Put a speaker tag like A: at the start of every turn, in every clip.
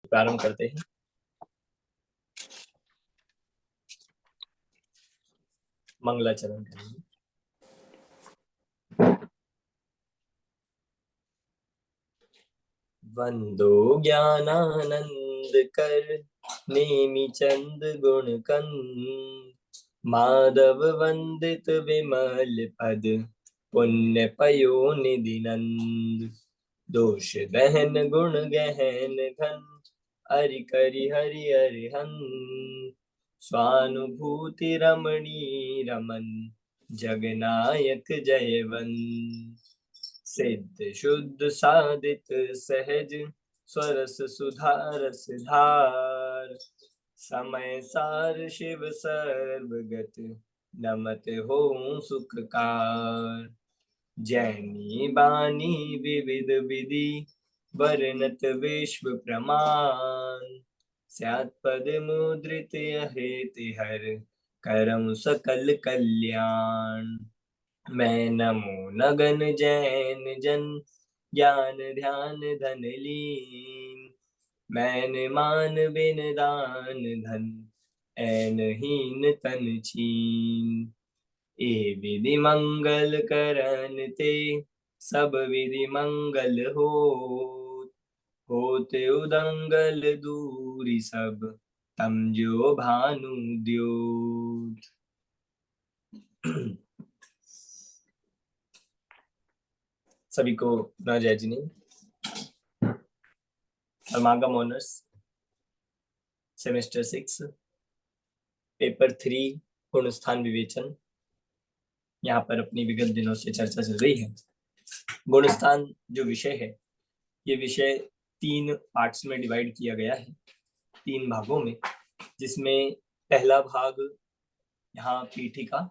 A: प्रारंभ करते हैं। मंगलाचरण करेंगे। वंदो ज्ञानानंद कर नेमि चंद गुण कंद, माधव वंदित विमल पद पुण्य पयो निधि नंद। दोष दहन गुण गहन घन, अरि करि हरि अरिहंत। स्वानुभूति रमणी रमन, जगनायक जयवंत। सिद्ध शुद्ध सादित सहज, स्वरस सुधारस धार। समय सार शिव सर्वगत, नमत हो सुखकार। जैनी बानी विविध विधि, वर्णत विश्व प्रमाण। स्यात् पद मुद्रित अहेत हर, करम सकल कल्याण। मैं नमो नगन जैन जन, ज्ञान ध्यान धन लीन। मैन मान बिन दान धन, ऐन हीन तन छीन। ए विधि मंगल करन ते, सब विधि मंगल होते उदंगल दूरी सब, तम जो भानु द्योत। सभी को न जय जिनी। समागम ऑनर्स सेमेस्टर 6 पेपर 3 गुणस्थान विवेचन। यहाँ पर अपनी विगत दिनों से चर्चा चल रही है। गुणस्थान जो विषय है, ये विषय 3 पार्ट्स में डिवाइड किया गया है, 3 भागों में, जिसमें पहला भाग यहाँ पीठिका,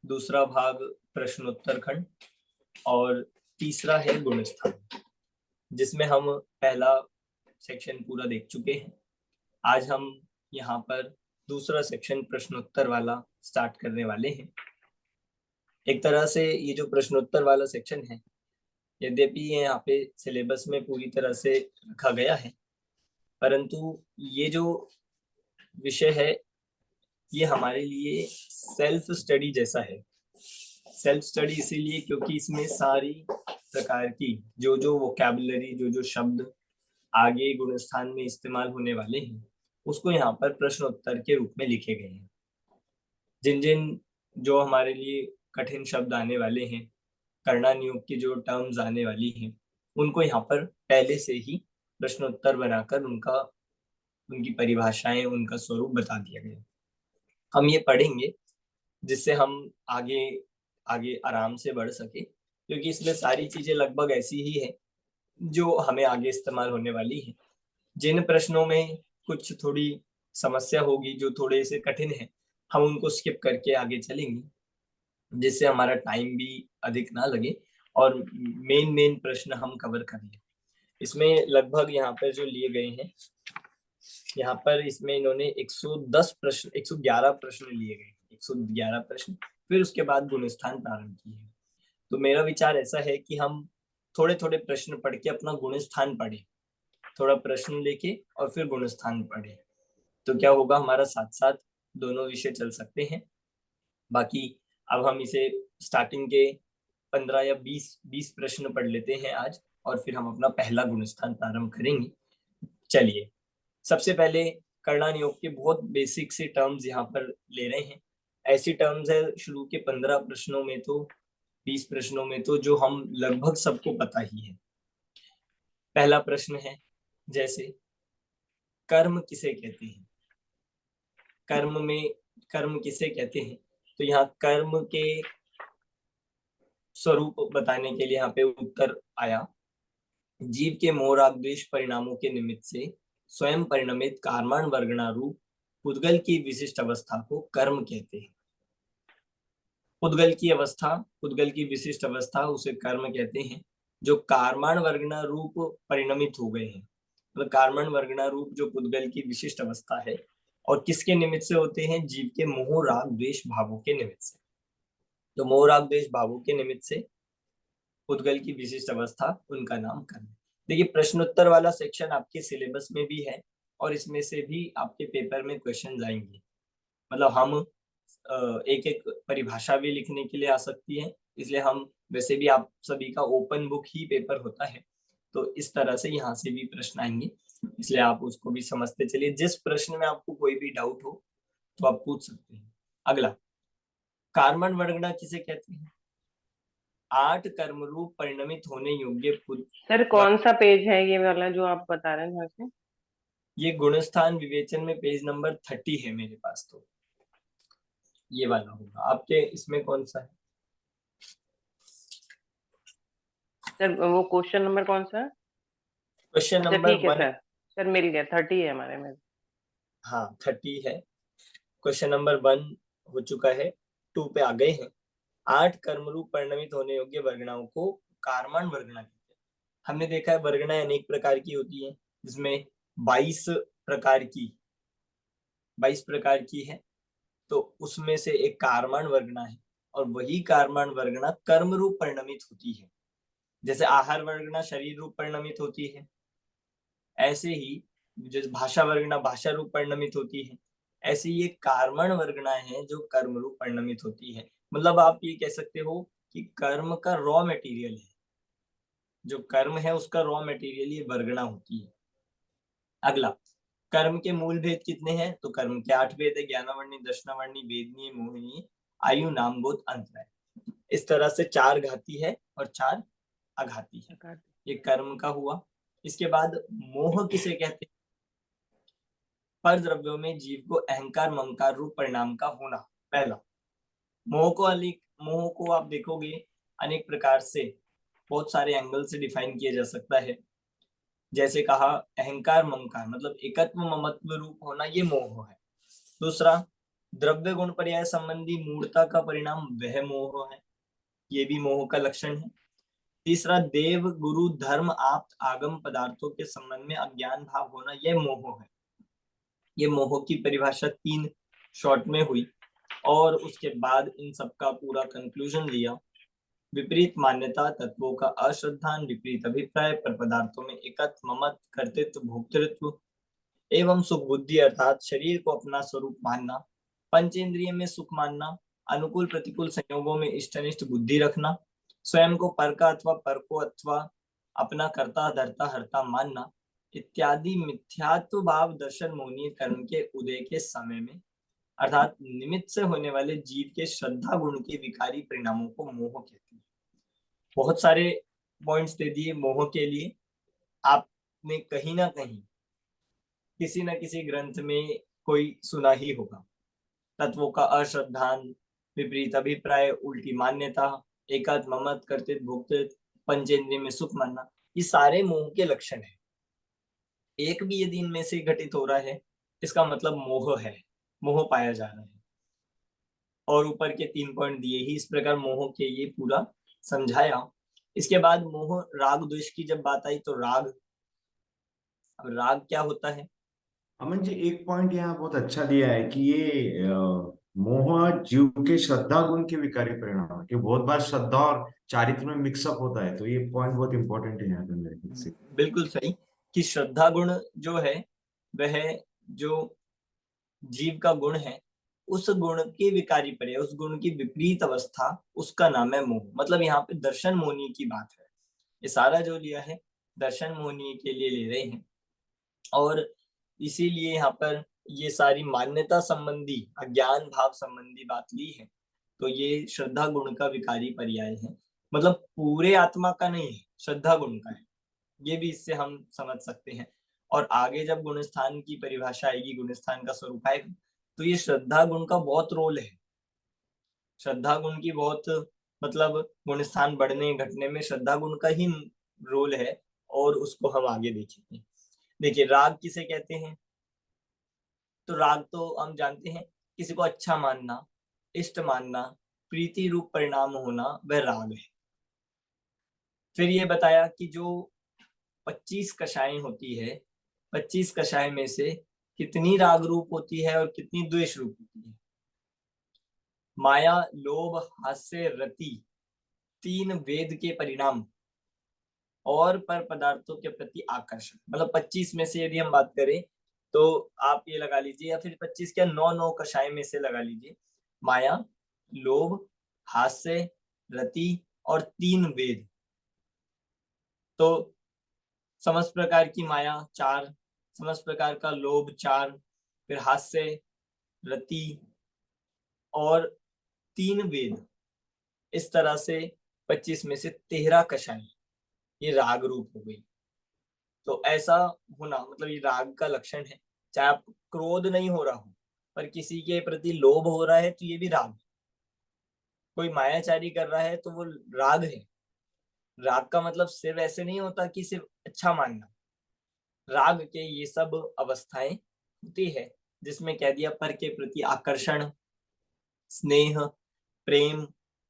A: दूसरा भाग प्रश्नोत्तर खंड और तीसरा है गुणस्थान, जिसमें हम पहला सेक्शन पूरा देख चुके हैं। आज हम यहाँ पर दूसरा सेक्शन प्रश्नोत्तर वाला स्टार्ट करने वाले हैं। एक तरह से ये जो प्रश्नोत्तर वाला सेक्शन है, यद्यपि ये यहाँ पे सिलेबस में पूरी तरह से रखा गया है, परंतु ये जो विषय है ये हमारे लिए सेल्फ स्टडी जैसा है। सेल्फ स्टडी इसीलिए क्योंकि इसमें सारी प्रकार की जो वोकैबुलरी, जो शब्द आगे गुणस्थान में इस्तेमाल होने वाले हैं, उसको यहाँ पर प्रश्नोत्तर के रूप में लिखे गए हैं। जिन जिन जो हमारे लिए कठिन शब्द आने वाले हैं, करना नियोग की जो टर्म्स आने वाली हैं, उनको यहाँ पर पहले से ही प्रश्नोत्तर बनाकर उनकी परिभाषाएं, उनका स्वरूप बता दिया गया। हम ये पढ़ेंगे जिससे हम आगे आगे आराम से बढ़ सके, क्योंकि इसमें सारी चीजें लगभग ऐसी ही है जो हमें आगे इस्तेमाल होने वाली है। जिन प्रश्नों में कुछ थोड़ी समस्या होगी, जो थोड़े से कठिन है, हम उनको स्किप करके आगे चलेंगे, जिससे हमारा टाइम भी अधिक ना लगे और मेन प्रश्न हम कवर कर लें। इसमें लगभग यहाँ पर जो लिए गए हैं, यहाँ पर इसमें इन्होंने 110 प्रश्न 111 प्रश्न लिए गए, 111 प्रश्न, फिर उसके बाद गुणस्थान प्रारंभ किए। तो मेरा विचार ऐसा है कि हम थोड़े थोड़े प्रश्न पढ़ के अपना गुणस्थान पढ़े, थोड़ा प्रश्न लेके और फिर गुणस्थान पढ़े, तो क्या होगा, हमारा साथ साथ दोनों विषय चल सकते हैं। बाकी अब हम इसे स्टार्टिंग के 15 या 20 प्रश्न पढ़ लेते हैं आज, और फिर हम अपना पहला गुणस्थान प्रारंभ करेंगे। चलिए, सबसे पहले करना नियोग के बहुत बेसिक से टर्म्स यहाँ पर ले रहे हैं। ऐसी टर्म्स है शुरू के 15 प्रश्नों में तो 20 प्रश्नों में तो जो हम लगभग सबको पता ही है। पहला प्रश्न है, जैसे कर्म किसे कहते हैं, कर्म किसे कहते हैं। तो यहाँ कर्म के स्वरूप बताने के लिए यहाँ पे उत्तर आया, जीव के मोह राग द्वेष परिणामों के निमित्त से स्वयं परिणमित कार्माण वर्गणा रूप पुद्गल की विशिष्ट अवस्था को कर्म कहते हैं। पुद्गल की विशिष्ट अवस्था उसे कर्म कहते हैं, जो कार्माण वर्गणा रूप परिणमित हो गए हैं। मतलब कार्माण वर्गणा रूप जो पुद्गल की विशिष्ट अवस्था है, और किसके निमित्त से होते हैं, जीव के मोह राग द्वेष भावों के निमित्त से। तो मोह राग द्वेष भावों के निमित्त से पुद्गल की विशिष्ट अवस्था, उनका नाम कर्म। देखिए प्रश्नोत्तर वाला सेक्शन आपके सिलेबस में भी है और इसमें से भी आपके पेपर में क्वेश्चन आएंगे। मतलब हम एक एक परिभाषा भी लिखने के लिए आ सकती है, इसलिए हम वैसे भी आप सभी का ओपन बुक ही पेपर होता है, तो इस तरह से यहाँ से भी प्रश्न आएंगे, इसलिए आप उसको भी समझते चलिए। जिस प्रश्न में आपको कोई भी डाउट हो तो आप पूछ सकते हैं। अगला, कार्बन वर्गना किसे कहते हैं? 8 कर्मरूप परिणमित होने योग्य
B: सर कौन सा पेज है ये वाला जो आप बता रहे हैं यहाँ से?
A: ये गुणस्थान विवेचन में पेज नंबर 30 है मेरे पास, तो ये वाला होगा। आपके इसमें कौन सा है?
B: सर वो क्वेश्चन नंबर कौन सा है?
A: क्वेश्चन
B: अच्छा
A: नंबर
B: ठीक है
A: 1।
B: सर। सर मिल गया, 30 है हमारे में।
A: हाँ 30 है। क्वेश्चन नंबर 1 हो चुका है, 2 पे आ गए हैं। 8 कर्मरूप परिणमित होने योग्य वर्गणाओं को कार्बन वर्गना कहते हैं। हमने देखा है वर्गणाएं अनेक प्रकार की होती है, जिसमें 22 प्रकार की है, तो उसमें से एक कार्बन वर्गना है, और वही कार्बन वर्गना कर्म रूप परिणमित होती है। जैसे आहार वर्गना शरीर रूप परिणमित होती है, ऐसे ही जैसे भाषा वर्गना भाषा रूप परिणमित होती है, ऐसे ये कार्बन वर्गना है जो कर्म रूप परिणमित होती है। मतलब आप ये कह सकते हो कि कर्म का रॉ मटेरियल है, जो कर्म है उसका रॉ मटेरियल ये वर्गना होती है। अगला, कर्म के मूल भेद कितने हैं? तो कर्म के 8 भेद है, ज्ञानावर्णी, दर्शनावर्णी, वेदनीय, मोहिनी, आयु, नाम, गोत्र, अंतर है। इस तरह से 4 घाती है और 4 अघाती है। ये कर्म का हुआ। इसके बाद मोह किसे कहते हैं? पर द्रव्यों में जीव को अहंकार ममकार रूप परिणाम का होना। पहला, मोह को आप देखोगे अनेक प्रकार से, बहुत सारे एंगल से डिफाइन किया जा सकता है। जैसे कहा अहंकार ममकार मतलब एकत्व ममत्व रूप होना, ये मोह है। दूसरा, द्रव्य गुण पर्याय संबंधी मूर्ता का परिणाम वह मोह है, ये भी मोह का लक्षण है। तीसरा, देव गुरु धर्म आप्त आगम पदार्थों के संबंध में अज्ञान भाव होना, यह मोह है। ये मोह की परिभाषा 3 शॉर्ट में हुई, और उसके बाद इन सबका पूरा कंक्लूजन लिया। विपरीत मान्यता, तत्वों का अश्रद्धान, विपरीत अभिप्राय, पर पदार्थों में एकत्व ममत कर्तृत्व भोक्तृत्व एवं सुख बुद्धि अर्थात शरीर को अपना स्वरूप मानना, पंचेंद्रिय में सुख मानना, अनुकूल प्रतिकूल संयोगों में इष्टनिष्ठ बुद्धि रखना, स्वयं को पर का अथवा पर को अथवा अपना कर्ता धर्ता हर्ता मानना इत्यादि मिथ्यात्व भाव दर्शन मोहनीय कर्म के उदय के समय में, अर्थात निमित्त से होने वाले जीव के श्रद्धा गुण के विकारी परिणामों को मोह कहते हैं। बहुत सारे पॉइंट्स दे दिए मोह के लिए। आपने कहीं ना कहीं किसी न किसी ग्रंथ में कोई सुना ही होगा। तत्वों का अश्रद्धान, विपरीत अभिप्राय, उल्टी मान्यता, एकात्म ममत कर्तृत्व भोक्तृत्व, पंचेंद्रिय में सुख मानना, ये सारे मोह के लक्षण है। एक भी यदि इनमें से घटित हो रहा है, इसका मतलब मोह है, मोह पाया जा रहा है। और ऊपर के 3 पॉइंट दिए ही इस प्रकार मोह के ये पूरा समझाया। इसके बाद मोह राग द्वेष की जब बात आई, तो राग, अब राग क्या होता है?
C: अमन जी, एक पॉइंट यहाँ बहुत अच्छा दिया है कि ये मोह जीव के श्रद्धा गुण के विकारी परिणाम है, कि बहुत बार श्रद्धा और चारित्र में मिक्सअप होता है, तो ये पॉइंट बहुत इंपॉर्टेंट है यहाँ पे मेरे ख्याल से।
A: बिल्कुल सही, कि श्रद्धा गुण जो है वह जो जीव का गुण है, उस गुण के विकारी पर्याय, उस गुण की विपरीत अवस्था, उसका नाम है मोह। मतलब यहाँ पे दर्शन मोहनी की बात है। ये सारा जो लिया है दर्शन मोहनी के लिए ले रहे हैं, और इसीलिए यहाँ पर ये सारी मान्यता संबंधी अज्ञान भाव संबंधी बात ली है। तो ये श्रद्धा गुण का विकारी पर्याय है, मतलब पूरे आत्मा का नहीं है, श्रद्धा गुण का है। ये भी इससे हम समझ सकते हैं। और आगे जब गुणस्थान की परिभाषा आएगी, गुणस्थान का स्वरूप आएगा, तो ये श्रद्धा गुण का बहुत रोल है। श्रद्धा गुण की बहुत, मतलब गुणस्थान बढ़ने घटने में श्रद्धा गुण का ही रोल है, और उसको हम आगे देखेंगे। देखिए राग किसे कहते हैं? तो राग तो हम जानते हैं, किसी को अच्छा मानना, इष्ट मानना, प्रीति रूप परिणाम होना, वह राग है। फिर ये बताया कि जो 25 कषाएं होती है, 25 कषाय में से कितनी राग रूप होती है और कितनी द्वेष रूप होती है? माया, लोभ, हास्य, रति, 3 वेद के परिणाम और पर पदार्थों के प्रति आकर्षण। मतलब 25 में से यदि हम बात करें तो आप ये लगा लीजिए, या फिर 25 क्या 9 कषाय में से लगा लीजिए, माया, लोभ, हास्य, रति और 3 वेद। तो समस्त प्रकार की माया 4, समस्त प्रकार का लोभ 4, फिर हास्य, रति और 3 वेद, इस तरह से 25 में से 13 कषाय ये राग रूप हो गई। तो ऐसा होना मतलब ये राग का लक्षण है। चाहे आप क्रोध नहीं हो रहा हो पर किसी के प्रति लोभ हो रहा है तो ये भी राग है। कोई मायाचारी कर रहा है तो वो राग है। राग का मतलब सिर्फ ऐसे नहीं होता कि सिर्फ अच्छा मानना। राग के ये सब अवस्थाएं होती है जिसमें कह दिया पर के प्रति आकर्षण, स्नेह, प्रेम,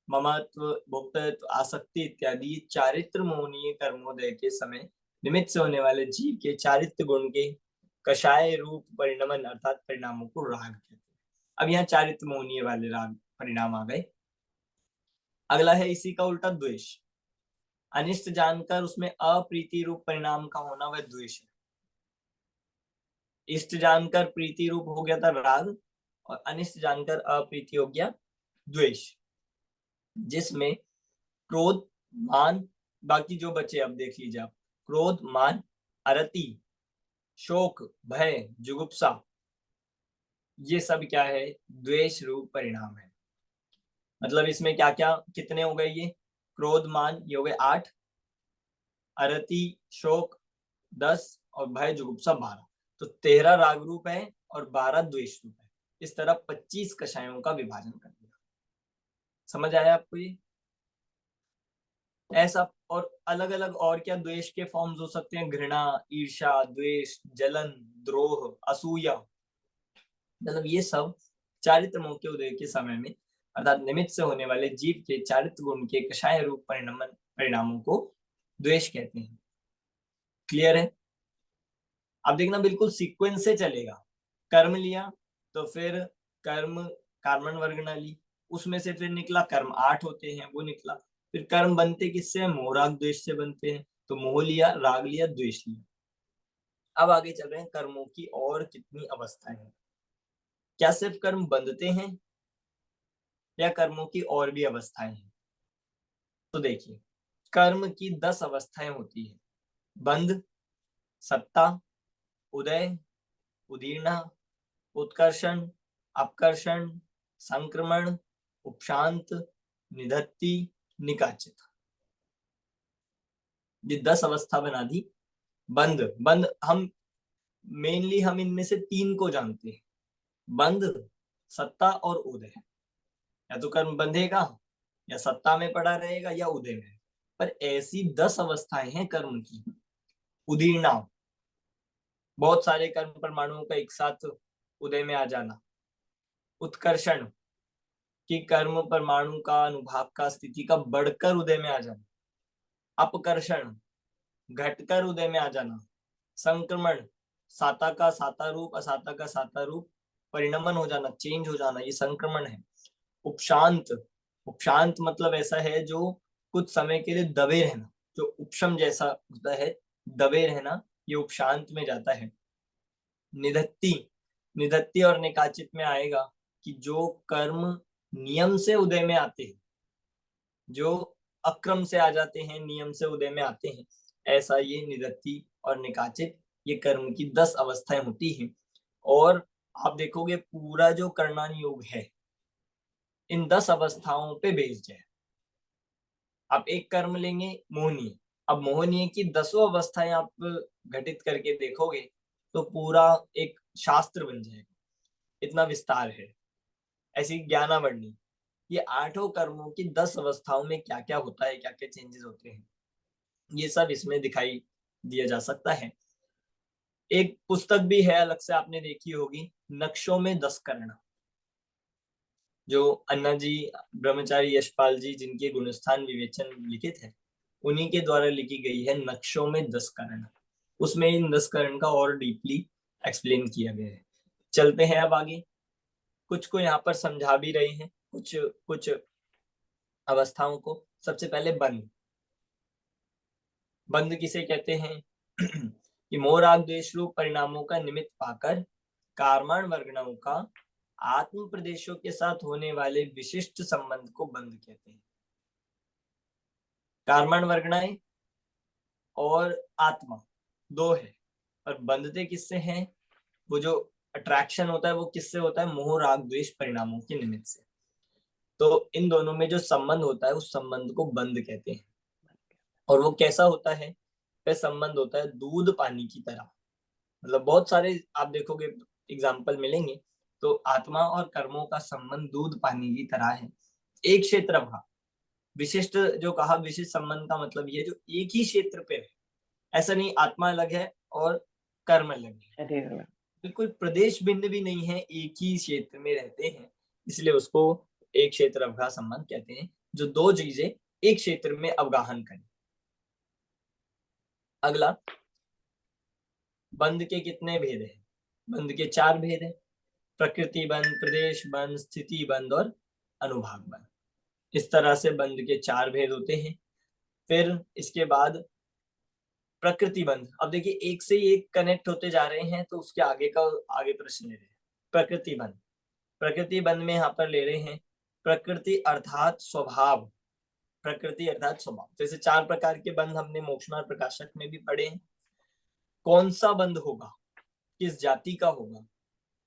A: ममत्व, भोक्तृत्व, आसक्ति इत्यादि चारित्र मोहनीय कर्मोदय के समय निमित्त से होने वाले जीव के चारित्र गुण के कषाय रूप परिणमन अर्थात परिणामों को राग कहते हैं। अब यहाँ चारित्र मोहनीय वाले राग परिणाम आ गए। अगला है इसी का उल्टा द्वेष। अनिष्ट जानकर उसमें अप्रीति रूप परिणाम का होना वह द्वेष है। इष्ट जानकर प्रीति रूप हो गया था राग और अनिष्ट जानकर अप्रीति हो गया द्वेष, जिसमें क्रोध, मान, बाकी जो बचे अब देख लीजिए आप, क्रोध, मान, अरति, शोक, भय, जुगुप्सा, ये सब क्या है द्वेष रूप परिणाम है। मतलब इसमें क्या क्या कितने हो गए ये, क्रोध, मान ये हो गए 8, अरति, शोक 10 और भय जुगुप्सा 12। तो 13 राग रूप है और 12 द्वेष रूप है। इस तरह 25 कषायों का विभाजन कर दिया। समझ आया आपको ये? ऐसा और अलग अलग और क्या द्वेष के फॉर्म्स हो सकते हैं, घृणा, ईर्ष्या, द्वेष, जलन, द्रोह, असूया। मतलब ये सब चारित्र मोह के उदय के समय में अर्थात निमित्त से होने वाले जीव के चारित्र गुण के कषाय रूप परिणामों को द्वेष कहते हैं। क्लियर है? अब देखना बिल्कुल सीक्वेंस से चलेगा। कर्म लिया तो फिर कर्म कार्मण वर्ग न ली, उसमें से फिर निकला कर्म 8 होते हैं, वो निकला। फिर कर्म बनते किससे, मोह राग द्वेष से बनते हैं। तो मोह लिया, राग लिया, द्वेष लिया। अब आगे चल रहे हैं कर्मों की और कितनी अवस्थाएं हैं। क्या सिर्फ कर्म बंधते हैं या कर्मों की और भी अवस्थाएं हैं? तो देखिए कर्म की 10 अवस्थाएं होती है। बंध, सत्ता, उदय, उदीर्णा, उत्कर्षण, अपकर्षण, संक्रमण, उपशांत, निधत्ति, निकाचित। ये 10 अवस्था बना दी। बंध, बंध हम मेनली हम इनमें से 3 को जानते हैं, बंध, सत्ता और उदय। या तो कर्म बंधेगा या सत्ता में पड़ा रहेगा या उदय में। पर ऐसी 10 अवस्थाएं हैं कर्म की। उदीर्णा, बहुत सारे कर्म परमाणुओं का एक साथ उदय में आ जाना। उत्कर्षण, कि कर्म परमाणु का अनुभाग का स्थिति का बढ़कर उदय में आ जाना। अपकर्षण, घटकर उदय में आ जाना। संक्रमण, साता का साता रूप असाता का साता रूप परिणमन हो जाना, चेंज हो जाना, ये संक्रमण है। उपशांत, उपशांत मतलब ऐसा है जो कुछ समय के लिए दबे रहना, जो उपशम जैसा होता है, दबे रहना, ये उपशांत में जाता है। निधत्ति, निधत्ति और निकाचित में आएगा कि जो कर्म नियम से उदय में आते हैं, जो अक्रम से आ जाते हैं, नियम से उदय में आते हैं, ऐसा ये निधत्ति और निकाचित ये कर्म की 10 अवस्थाएं होती हैं। और आप देखोगे पूरा जो कर्णन योग है इन 10 अवस्थाओं पे बेस्ड है। आप एक कर्म लेंगे मोहनीय, अब मोहनीय की 10 अवस्थाएं आप घटित करके देखोगे तो पूरा एक शास्त्र बन जाएगा, इतना विस्तार है। ऐसी ज्ञानावरणी, ये 8 कर्मों की 10 अवस्थाओं में क्या क्या होता है, क्या क्या चेंजेस होते हैं, ये सब इसमें दिखाई दिया जा सकता है। एक पुस्तक भी है अलग से, आपने देखी होगी, नक्शों में 10 कर्ण, जो अन्ना जी ब्रह्मचारी यशपाल जी जिनके गुणस्थान विवेचन लिखित है, उन्हीं के द्वारा लिखी गई है नक्शों में 10 कर्ण। उसमें इन 10 कर्ण का और डीपली एक्सप्लेन किया गया है। चलते हैं अब आगे, कुछ को यहाँ पर समझा भी रहे हैं, कुछ कुछ अवस्थाओं को। सबसे पहले बंध, बंध किसे कहते हैं? कि मोह राग द्वेष रूप परिणामों का निमित्त पाकर कारमान वर्गणाओं का आत्म प्रदेशों के साथ होने वाले विशिष्ट संबंध को बंध कहते हैं। कारमान वर्गणाएं और आत्मा दो है, और बंधते किससे हैं? वो जो अट्रैक्शन होता है वो किससे होता है? मोह राग द्वेष परिणामों के निमित्त से। तो इन दोनों में जो संबंध होता है उस संबंध को बंध कहते हैं। और वो कैसा होता है? वह संबंध होता है दूध पानी की तरह। मतलब बहुत सारे आप देखोगे एग्जाम्पल मिलेंगे, तो आत्मा और कर्मों का संबंध दूध पानी की तरह है, एक क्षेत्र भाव। विशिष्ट जो कहा, विशिष्ट संबंध का मतलब ये जो एक ही क्षेत्र पे है, ऐसा नहीं आत्मा अलग है और कर्म अलग है,
B: शरीर में।
A: बिल्कुल प्रदेश भिन्न भी नहीं है, एक ही क्षेत्र में रहते हैं, इसलिए उसको एक क्षेत्र अवगाह संबंध कहते हैं, जो दो चीजें एक क्षेत्र में अवगाहन करें। अगला, बंध के कितने भेद हैं? बंध के 4 भेद हैं। प्रकृति बंध, प्रदेश बंध, स्थिति बंध और अनुभाग बंध। इस तरह से बंध के 4 भेद होते हैं। फिर इसके बाद प्रकृति बंध। अब देखिए एक से एक कनेक्ट होते जा रहे हैं, तो उसके आगे का आगे प्रश्न ले रहे हैं। प्रकृति बंध, प्रकृति बंध में यहाँ पर ले रहे हैं प्रकृति अर्थात स्वभाव। प्रकृति अर्थात स्वभाव, जैसे 4 प्रकार के बंध हमने मोक्षमार्ग प्रकाशक में भी पढ़े हैं। कौन सा बंध होगा, किस जाति का होगा,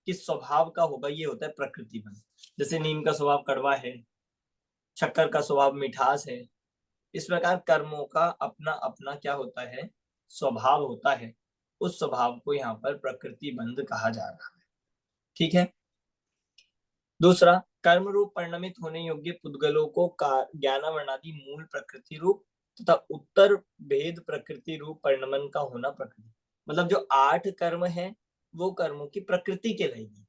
A: किस स्वभाव का होगा, ये होता है प्रकृति बंध। जैसे नीम का स्वभाव कड़वा है, शक्कर का स्वभाव मिठास है, इस प्रकार कर्मों का अपना अपना क्या होता है? स्वभाव होता है। उस स्वभाव को यहाँ पर प्रकृति बंध कहा जा रहा है। ठीक है। दूसरा, कर्म रूप परिणमित होने योग्य पुद्गलों को ज्ञानावर्णादि मूल प्रकृति रूप तथा उत्तर भेद प्रकृति रूप परिणमन का होना प्रकृति। मतलब जो 8 कर्म है वो कर्मों की प्रकृति कहलाएगी,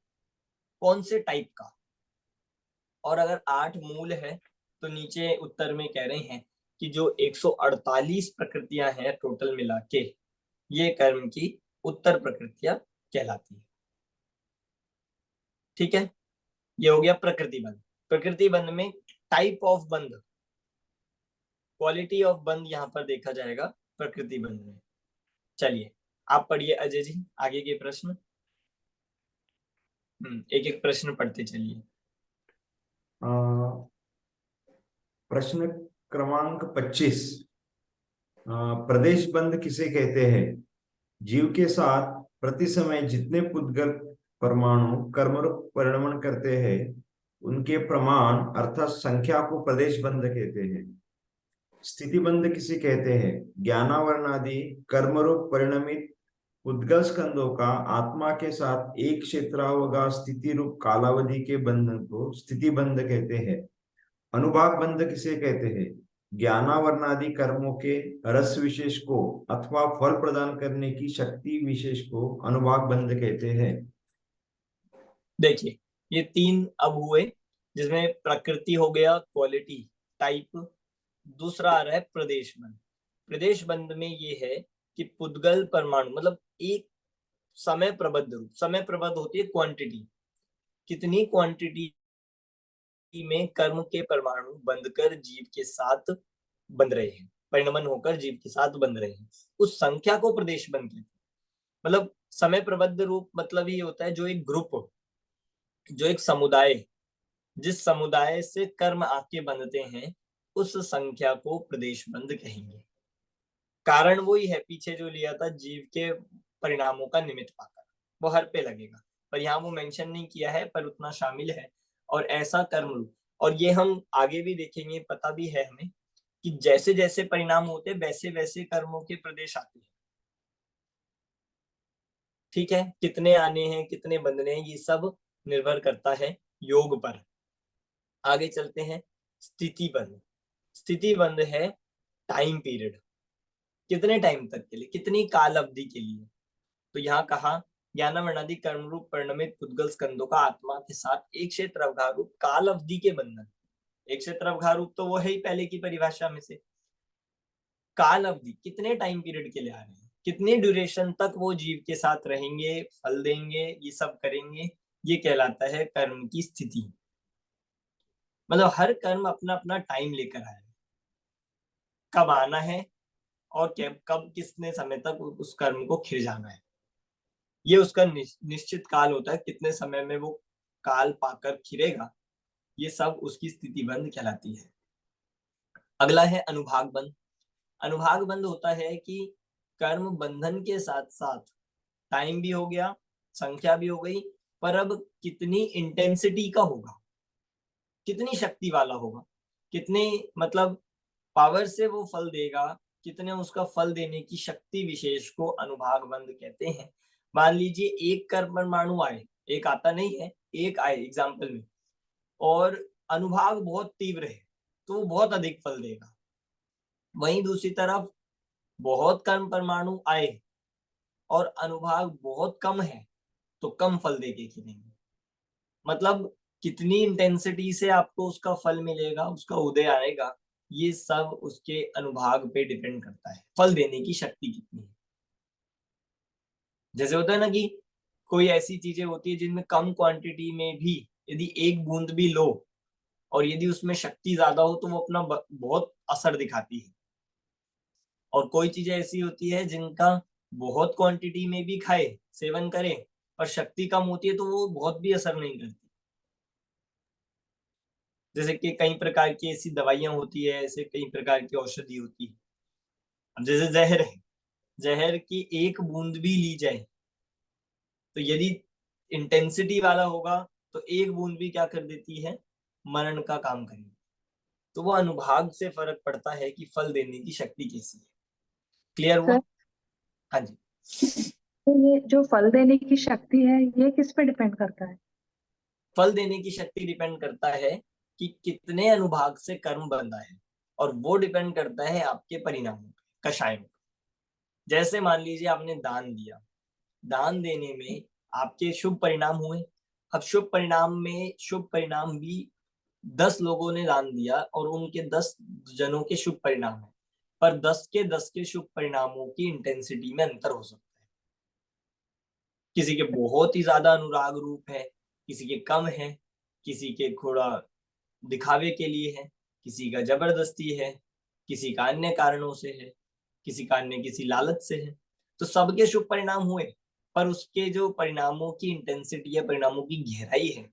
A: कौन से टाइप का। और अगर 8 मूल है तो नीचे उत्तर में कह रहे हैं कि जो 148 प्रकृतियां हैं टोटल मिला के, ये कर्म की उत्तर प्रकृतियां कहलाती है। ठीक है, ये हो गया प्रकृति बंध। प्रकृति बंध में टाइप ऑफ बंध, क्वालिटी ऑफ बंध यहाँ पर देखा जाएगा प्रकृति बंध में। चलिए आप पढ़िए अजय जी आगे के प्रश्न। एक एक प्रश्न पढ़ते चलिए।
C: प्रश्न क्रमांक 25, प्रदेश बंध किसे कहते हैं? जीव के साथ प्रति समय जितने पुद्गल परमाणु कर्मरूप परिणमन करते हैं उनके प्रमाण अर्थात संख्या को प्रदेश बंध कहते हैं। स्थिति बंध किसे कहते हैं? ज्ञानावरणादि कर्मरूप परिणमित पुद्गल स्कंदों का आत्मा के साथ एक क्षेत्रावगा स्थिति रूप कालावधि के बंधन को स्थिति बंध कहते हैं। अनुभाग बंध किसे कहते हैं? ज्ञानावरणादि कर्मों के रस विशेष को अथवा फल प्रदान करने की शक्ति विशेष को अनुभाग बंध कहते हैं।
A: देखिए ये 3 अब हुए, जिसमें प्रकृति हो गया क्वालिटी टाइप, दूसरा आ रहा है प्रदेश बंध। प्रदेश बंध में ये है कि पुद्गल परमाणु मतलब एक समय प्रबद्ध रूप, समय प्रबद्ध होती है क्वांटिटी, कितनी क्वांटिटी में कर्म के परमाणु बंधकर जीव के साथ बंध रहे हैं, परिणमन होकर जीव के साथ बंध रहे हैं, उस संख्या को प्रदेश बंध कहते हैं। मतलब समय प्रबद्ध रूप मतलब ये होता है जो एक ग्रुप, जो एक समुदाय, जिस समुदाय से कर्म आके बंधते हैं उस संख्या को प्रदेश बंध कहेंगे। कारण वही है पीछे जो लिया था, जीव के परिणामों का निमित्त पाकर, वो हर पे लगेगा, पर यहाँ वो मेंशन नहीं किया है, पर उतना शामिल है। और ऐसा कर्म, और ये हम आगे भी देखेंगे, पता भी है हमें कि जैसे जैसे परिणाम होते वैसे वैसे कर्मों के प्रदेश आते हैं। ठीक है, कितने आने हैं कितने बंधने हैं ये सब निर्भर करता है योग पर। आगे चलते हैं। स्थिति बंध, स्थिति बंध है टाइम पीरियड, कितने टाइम तक के लिए, कितनी काल अवधि के लिए। तो यहाँ कहा ज्ञानावर्णादि कर्म रूप परिणमित पुद्गल स्कंदों का आत्मा के साथ एक क्षेत्र अवघा रूप काल अवधि के बंधन। एक क्षेत्र अवघा रूप तो वो है ही पहले की परिभाषा में से। काल अवधि कितने टाइम पीरियड के लिए आ रहे हैं, कितने ड्यूरेशन तक वो जीव के साथ रहेंगे, फल देंगे, ये सब करेंगे, ये कहलाता है कर्म की स्थिति। मतलब हर कर्म अपना अपना टाइम लेकर आया है, कब आना है और कब कितने समय तक उस कर्म को खिर जाना है। ये उसका निश्चित काल होता है, कितने समय में वो काल पाकर खिरेगा, ये सब उसकी स्थिति बंध कहलाती है। अगला है अनुभाग बंध। अनुभाग बंध होता है कि कर्म बंधन के साथ साथ टाइम भी हो गया, संख्या भी हो गई, पर अब कितनी इंटेंसिटी का होगा, कितनी शक्ति वाला होगा, कितने मतलब पावर से वो फल देगा, कितने उसका फल देने की शक्ति विशेष को अनुभाग बंध कहते हैं। मान लीजिए एक कर्म परमाणु आए, एक आता नहीं है, एक आए एग्जाम्पल में, और अनुभाग बहुत तीव्र है तो वो बहुत अधिक फल देगा। वहीं दूसरी तरफ बहुत कर्म परमाणु आए और अनुभाग बहुत कम है तो कम फल देके खिलेंगे। मतलब कितनी इंटेंसिटी से आपको उसका फल मिलेगा, उसका उदय आएगा, ये सब उसके अनुभाग पे डिपेंड करता है, फल देने की शक्ति कितनी है। जैसे होता है ना कि कोई ऐसी चीजें होती है जिनमें कम क्वांटिटी में भी यदि एक बूंद भी लो और यदि उसमें शक्ति ज्यादा हो तो वो अपना बहुत असर दिखाती है। और कोई चीजें ऐसी होती है जिनका बहुत क्वांटिटी में भी खाए, सेवन करें, पर शक्ति कम होती है तो वो बहुत भी असर नहीं करती। जैसे कि कई प्रकार की ऐसी दवाइयां होती है, ऐसे कई प्रकार की औषधि होती है। अब जैसे जहर है, जहर की एक बूंद भी ली जाए तो यदि इंटेंसिटी वाला होगा तो एक बूंद भी क्या कर देती है, मरण का काम करेगी। तो वो अनुभाग से फर्क पड़ता है कि फल देने की शक्ति कैसी है। क्लियर हुआ?
D: सर,
A: हाँ जी।
D: तो ये जो फल देने की शक्ति है ये किस पे डिपेंड करता है?
A: फल देने की शक्ति डिपेंड करता है कि कितने अनुभाग से कर्म बंधा है, और वो डिपेंड करता है आपके परिणामों पे, कषायों पे। जैसे मान लीजिए आपने दान दिया, दान देने में आपके शुभ परिणाम हुए। अब शुभ परिणाम में शुभ परिणाम भी 10 लोगों ने दान दिया और उनके 10 जनों के शुभ परिणाम है, पर 10 के शुभ परिणामों की इंटेंसिटी में अंतर हो सकता है। किसी के बहुत ही ज्यादा अनुराग रूप है, किसी के कम है, किसी के थोड़ा दिखावे के लिए है, किसी का जबरदस्ती है, किसी का अन्य कारणों से है, किसी का अन्य किसी लालच से है। तो सबके शुभ परिणाम हुए, पर उसके जो परिणामों की इंटेंसिटी या परिणामों की गहराई है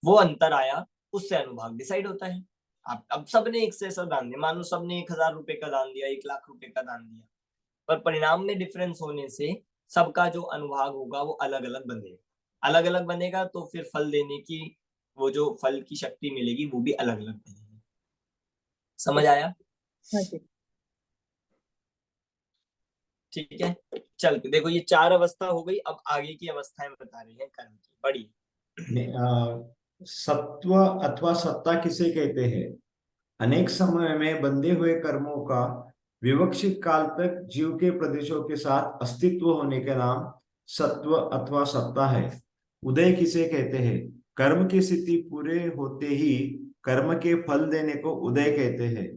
A: वो अंतर आया, उससे अनुभाग डिसाइड होता है। आप अब सबने एक से ऐसा दान दिया, मान लो सबने 1,000 रुपए का दान दिया, 1,00,000 रुपए का दान दिया, पर परिणाम में डिफरेंस होने से सबका जो अनुभाग होगा वो अलग अलग बनेगा। अलग अलग बनेगा तो फिर फल देने की वो जो फल की शक्ति मिलेगी वो भी अलग अलग बनेगी। समझ आया?
D: हाँ जी।
A: ठीक है, चलते देखो ये 4 अवस्था हो गई। अब आगे की अवस्थाएं बता रही है कर्म की बड़ी।
C: सत्व अथवा सत्ता किसे कहते हैं? अनेक समय में बंधे हुए कर्मों का विवक्षित काल तक जीव के प्रदेशों के साथ अस्तित्व होने का नाम सत्व अथवा सत्ता है। उदय किसे कहते हैं? कर्म की स्थिति पूरे होते ही कर्म के फल देने को उदय कहते हैं।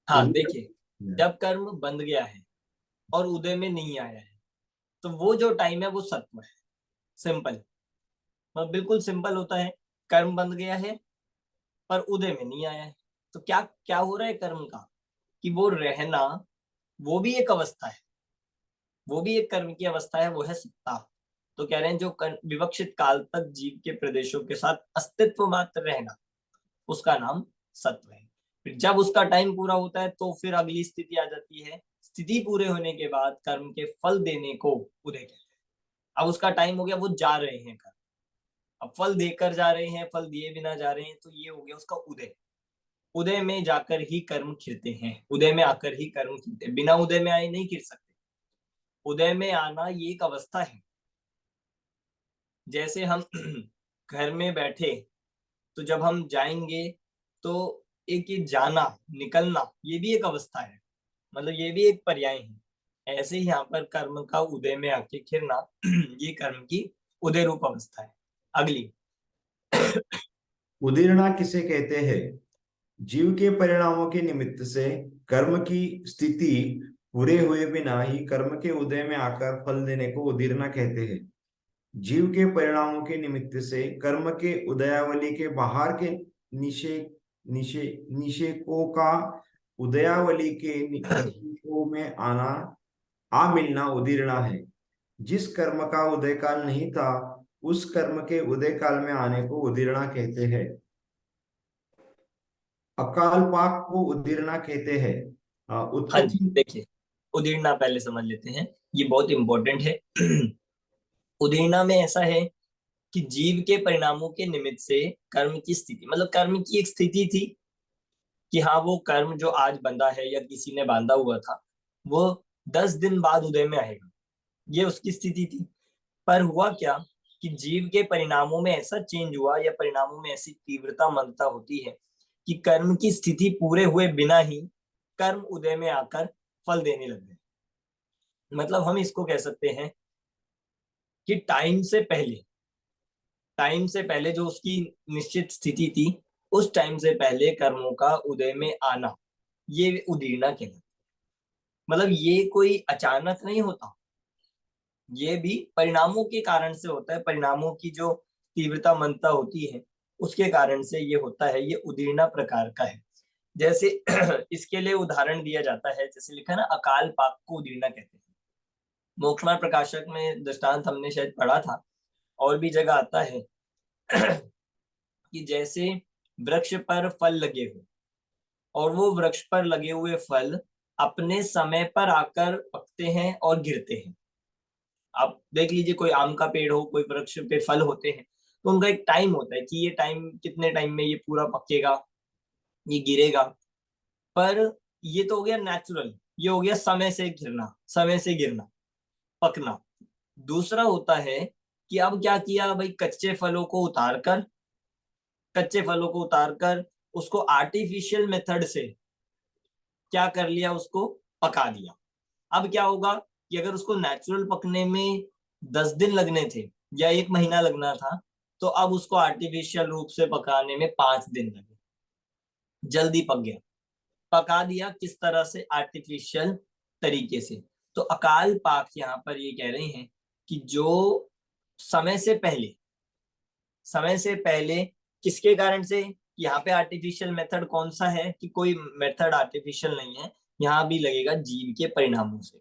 A: हाँ
C: उदय
A: देखिए, जब कर्म बंध गया है और उदय में नहीं आया है तो वो जो टाइम है वो सत्व है। सिंपल, मतलब बिल्कुल सिंपल होता है। कर्म बंध गया है पर उदय में नहीं आया है तो क्या क्या हो रहा है कर्म का, कि वो रहना, वो भी एक अवस्था है, वो भी एक कर्म की अवस्था है, वो है सत्ता। तो कह रहे हैं जो विवक्षित काल तक जीव के प्रदेशों के साथ अस्तित्व मात्र रहना, उसका नाम सत्व है। फिर जब उसका टाइम पूरा होता है तो फिर अगली स्थिति आ जाती है। स्थिति पूरे होने के बाद कर्म के फल देने को उदय कहते हैं। अब उसका टाइम हो गया, वो जा रहे हैं कर्म, अब फल देकर जा रहे हैं, फल दिए बिना जा रहे हैं, तो ये हो गया उसका उदय। उदय में जाकर ही कर्म खिलते हैं, उदय में आकर ही कर्म खिलते हैं, बिना उदय में आए नहीं खिल सकते। उदय में आना ये एक अवस्था है। जैसे हम घर में बैठे, तो जब हम जाएंगे तो एक ये जाना, निकलना, ये भी एक अवस्था है, मतलब ये भी एक पर्याय है। ऐसे ही यहाँ पर कर्म का उदय में आके खिलना ये कर्म की उदय रूप अवस्था है। अगली
C: उदीर्णा किसे कहते हैं? जीव के परिणामों के निमित्त से कर्म की स्थिति पूरे हुए बिना ही कर्म के उदय में आकर फल देने को उदीर्णा कहते हैं। जीव के परिणामों के निमित्त से कर्म के उदयावली के बाहर के निषेकों का उदयावली के प्रतीकों में आना, आ मिलना उदीर्णा है। जिस कर्म का उदय काल नहीं था, उस कर्म के उदय काल में आने को उदीर्णा कहते हैं। अकाल पाक को उदीर्णा कहते हैं।
A: हाँ जी,
C: उत्पत्ति।
A: देखिए उदीर्णा पहले समझ लेते हैं, ये बहुत इंपॉर्टेंट है। उदीर्णा में ऐसा है कि जीव के परिणामों के निमित्त से कर्म की स्थिति, मतलब कर्म की एक स्थिति थी कि हाँ वो कर्म जो आज बंधा है या किसी ने बांधा हुआ था, वो 10 दिन बाद उदय में आएगा, ये उसकी स्थिति थी। पर हुआ क्या कि जीव के परिणामों में ऐसा चेंज हुआ या परिणामों में ऐसी तीव्रता मंदता होती है कि कर्म की स्थिति पूरे हुए बिना ही कर्म उदय में आकर फल देने लग गए। मतलब हम इसको कह सकते हैं कि टाइम से पहले जो उसकी निश्चित स्थिति थी, उस टाइम से पहले कर्मों का उदय में आना, ये उदीर्णा कहलाता है। मतलब ये कोई अचानक नहीं होता, ये भी परिणामों के कारण से होता है। परिणामों की जो तीव्रता मंदता होती है उसके कारण से ये होता है, ये उदीर्णा प्रकार का है। जैसे इसके लिए उदाहरण दिया जाता है, जैसे लिखा है ना, अकाल पाक को उदीर्णा कहते हैं। मोक्षमार्ग प्रकाशक में दृष्टांत हमने शायद पढ़ा था, और भी जगह आता है कि जैसे वृक्ष पर फल लगे हुए, और वो वृक्ष पर लगे हुए फल अपने समय पर आकर पकते हैं और गिरते हैं। आप देख लीजिए, कोई आम का पेड़ हो, कोई वृक्ष पे फल होते हैं, तो उनका एक टाइम होता है कि ये टाइम, कितने टाइम में ये पूरा पकेगा, ये गिरेगा। पर ये तो हो गया नेचुरल, ये हो गया समय से गिरना, समय से गिरना, पकना। दूसरा होता है कि अब क्या किया भाई, कच्चे फलों को उतार कर उसको आर्टिफिशियल मेथड से क्या कर लिया, उसको पका दिया। अब क्या होगा कि अगर उसको नेचुरल पकने में 10 दिन लगने थे या 1 महीना लगना था, तो अब उसको आर्टिफिशियल रूप से पकाने में 5 दिन लगे, जल्दी पक गया। पका दिया किस तरह से, आर्टिफिशियल तरीके से। तो अकाल पाक यहाँ पर ये कह रहे हैं कि जो समय से पहले, समय से पहले किसके कारण से, यहाँ पे आर्टिफिशियल मेथड कौन सा है, कि कोई मेथड आर्टिफिशियल नहीं है, यहाँ भी लगेगा जीव के परिणामों से।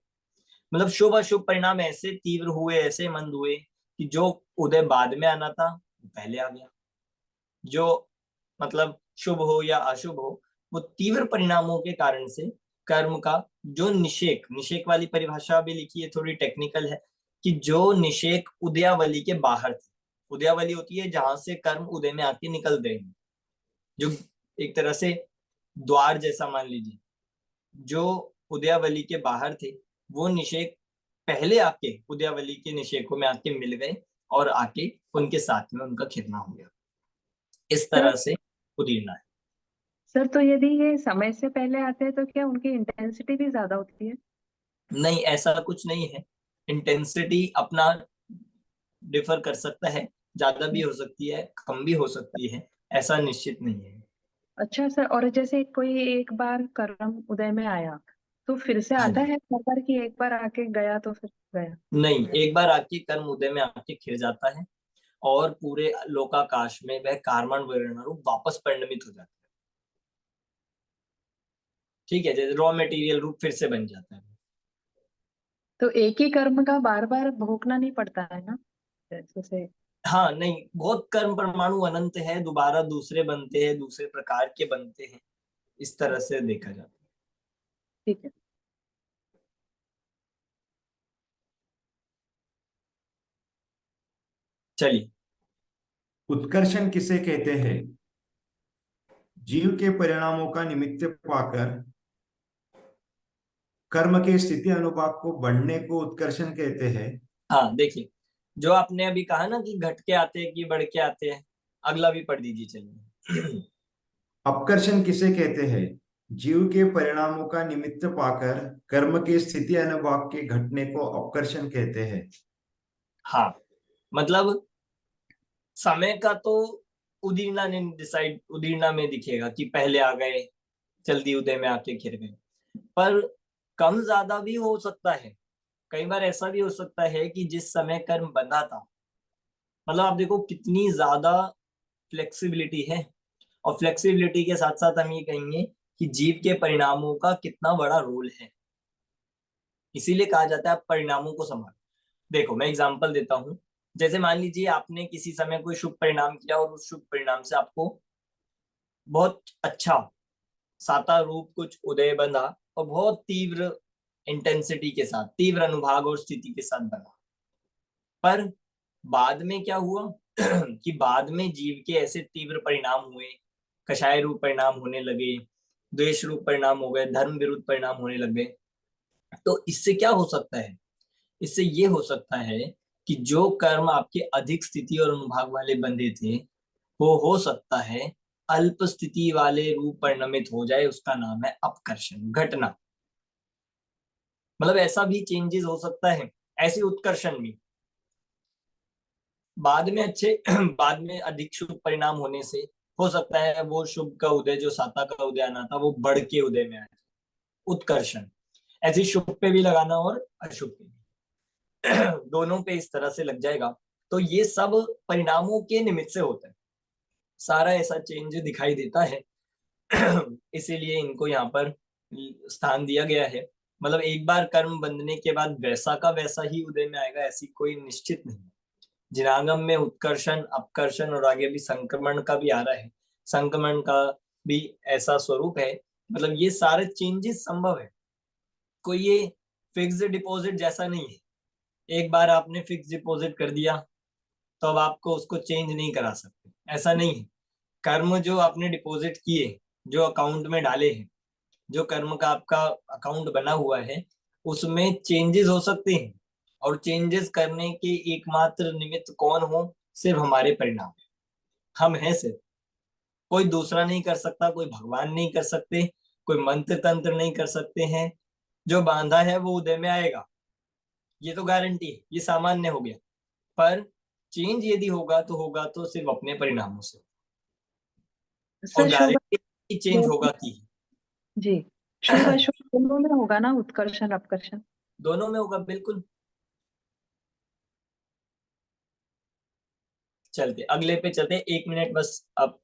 A: मतलब शुभ अशुभ परिणाम ऐसे तीव्र हुए, ऐसे मंद हुए कि जो उदय बाद में आना था वो पहले आ गया। जो मतलब शुभ हो या अशुभ हो, वो तीव्र परिणामों के कारण से कर्म का जो निषेक, निषेक वाली परिभाषा भी लिखी है, थोड़ी टेक्निकल है, कि जो निषेक उदयावली के बाहर थे। उदयावली होती है जहां से कर्म उदय में आके निकल रहे हैं, जो एक तरह से द्वार जैसा मान लीजिए। जो उदयावली के बाहर थे, वो निषेक पहले आके उदयावली के निषेकों में आके मिल गए, और आके उनके साथ में उनका खिलना हो गया। इस
D: सर
A: तरह से उदीरना है।
D: सर तो यदि ये समय से पहले आते हैं तो क्या उनकी इंटेंसिटी भी ज्यादा होती है?
A: नहीं, ऐसा कुछ नहीं है। इंटेंसिटी अपना डिफर कर सकता है, ज्यादा भी हो सकती है, कम भी हो सकती है, ऐसा निश्चित नहीं है।
D: अच्छा सर, और जैसे कोई एक बार कर्म उदय में आया तो फिर से
A: हाँ
D: आता
A: जी।
D: है, हर बार की एक बार आके गया तो फिर गया?
A: नहीं, एक बार आके कर्म उदय में आके खिल जाता है, और पूरे लोकाकाश में वह कार्बन वर्ण रूप वापस परिणमित हो जाता है। ठीक है, जैसे रॉ मटेरियल रूप फिर से बन जाता है।
D: तो एक ही कर्म का बार बार भोगना नहीं पड़ता है ना, जैसे?
A: हाँ नहीं, बहुत कर्म परमाणु अनंत है, दोबारा दूसरे बनते हैं, दूसरे प्रकार के बनते हैं, इस तरह से देखा जाता है।
D: ठीक है।
A: चलिए।
C: उत्कर्षण किसे कहते हैं? जीव के परिणामों का निमित्त पाकर कर्म के स्थिति अनुभाग को बढ़ने को उत्कर्षण कहते हैं।
A: हाँ देखिए, जो आपने अभी कहा ना कि घट के आते हैं कि बढ़ के आते हैं, अगला भी पढ़ दीजिए चलिए।
C: अपकर्षण किसे कहते हैं? जीव के परिणामों का निमित्त पाकर कर्म के स्थिति अनुभाग के घटने को अपकर्षण कहते हैं।
A: हाँ, मतलब समय का तो उदीरना ने डिसाइड, उदीरना में दिखेगा कि पहले आ गए, जल्दी उदय में आके घिर गए। पर कम ज्यादा भी हो सकता है। कई बार ऐसा भी हो सकता है कि जिस समय कर्म बंधा था, मतलब आप देखो कितनी ज्यादा फ्लेक्सिबिलिटी है। और फ्लेक्सिबिलिटी के साथ साथ हम ये कहेंगे कि जीव के परिणामों का कितना बड़ा रोल है। इसीलिए कहा जाता है परिणामों को संभाल। देखो मैं एग्जांपल देता हूँ। जैसे मान लीजिए आपने किसी समय कोई शुभ परिणाम किया और उस शुभ परिणाम से आपको बहुत अच्छा साता रूप कुछ उदय बंधा और बहुत तीव्र इंटेंसिटी के साथ, तीव्र अनुभाग और स्थिति के साथ बना। पर बाद में क्या हुआ कि बाद में जीव के ऐसे तीव्र परिणाम हुए, कषाय रूप परिणाम होने लगे, द्वेष रूप परिणाम हो गए, धर्म विरुद्ध परिणाम होने लगे। तो इससे क्या हो सकता है? इससे ये हो सकता है कि जो कर्म आपके अधिक स्थिति और अनुभाग वाले बंधे थे, वो हो सकता है अल्प स्थिति वाले रूप परिणमित हो जाए। उसका नाम है अपकर्षण घटना। मतलब ऐसा भी चेंजेस हो सकता है। ऐसे उत्कर्षण भी बाद में अच्छे बाद में अधिक शुभ परिणाम होने से हो सकता है वो शुभ का उदय, जो साता का उदय आना था, वो बढ़ के उदय में आए। उत्कर्षण ऐसे शुभ पे भी लगाना और अशुभ पे भी दोनों पे इस तरह से लग जाएगा। तो ये सब परिणामों के निमित्त से होता है, सारा ऐसा चेंज दिखाई देता है। इसीलिए इनको यहाँ पर स्थान दिया गया है। मतलब एक बार कर्म बंधने के बाद वैसा का वैसा ही उदय में आएगा, ऐसी कोई निश्चित नहीं। जिनागम में उत्कर्षण, अपकर्षण और आगे भी संक्रमण का भी आ रहा है। संक्रमण का भी ऐसा स्वरूप है। मतलब ये सारे चेंजेस संभव है। कोई ये फिक्स डिपॉजिट जैसा नहीं है। एक बार आपने फिक्स डिपॉजिट कर दिया तो अब आपको उसको चेंज नहीं करा सकते, ऐसा नहीं है। कर्म जो आपने डिपॉजिट किए, जो अकाउंट में डाले हैं, जो कर्म का आपका अकाउंट बना हुआ है, उसमें चेंजेस हो सकते हैं। और चेंजेस करने के एकमात्र निमित्त कौन हो? सिर्फ हमारे परिणाम। हम हैं सिर्फ, कोई दूसरा नहीं कर सकता, कोई भगवान नहीं कर सकते, कोई मंत्र तंत्र नहीं कर सकते हैं। जो बांधा है वो उदय में आएगा, ये तो गारंटी है, ये सामान्य हो गया। पर चेंज यदि होगा तो सिर्फ अपने परिणामों से। और
D: सर शुभ
A: गारंटी चेंज होगा कि
D: जी, शुभ अशुभ दोनों में होगा ना उत्कर्षण अपकर्षण?
A: दोनों में होगा, बिल्कुल। चलते अगले पे चलते, 1 मिनट बस अब।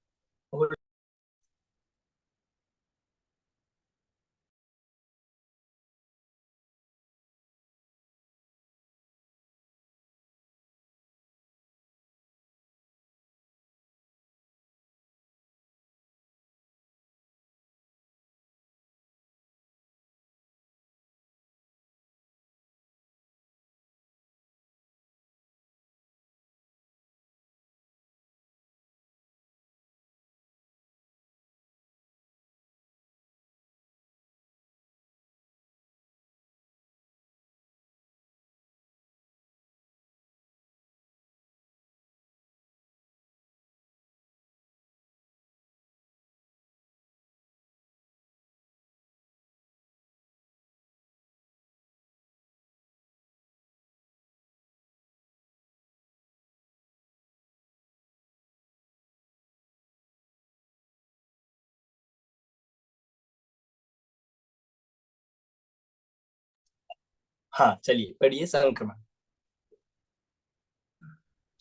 A: हाँ चलिए पढ़िए संक्रमण।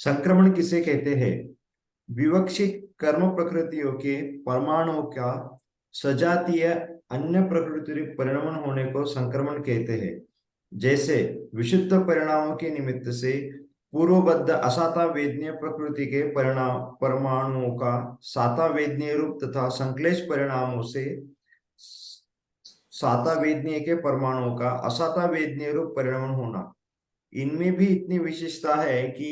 C: संक्रमण किसे कहते हैं? विवक्षित कर्म प्रकृतियों के परमाणुओं का सजातीय अन्य प्रकृति परिणमन होने को संक्रमण कहते हैं। जैसे विशुद्ध परिणामों के निमित्त से पूर्वबद्ध असाता वेदनीय प्रकृति के परिणाम परमाणुओं का साता वेदनीय रूप तथा संश्लेष परिणामों से साता वेदनीय के परमाणुओं का असाता वेदनीय रूप परिणमन होना। इनमें भी इतनी विशेषता है कि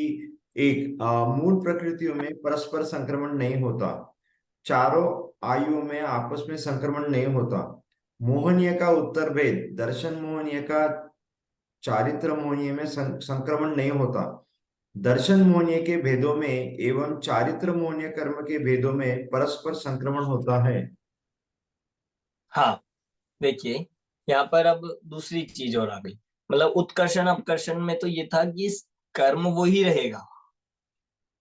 C: एक मूल प्रकृतियों में परस्पर संक्रमण नहीं होता। चारों आयुओं में आपस में संक्रमण नहीं होता। मोहनीय का उत्तर भेद दर्शन मोहनीय का चारित्र मोहनीय में संक्रमण नहीं होता। दर्शन मोहनीय के भेदों में एवं चारित्र मोहनीय कर्म के भेदों में परस्पर संक्रमण होता है।
A: हाँ देखिए, यहाँ पर अब दूसरी चीज और आ गई। मतलब उत्कर्षण अपकर्षण में तो ये था कि कर्म वो ही रहेगा,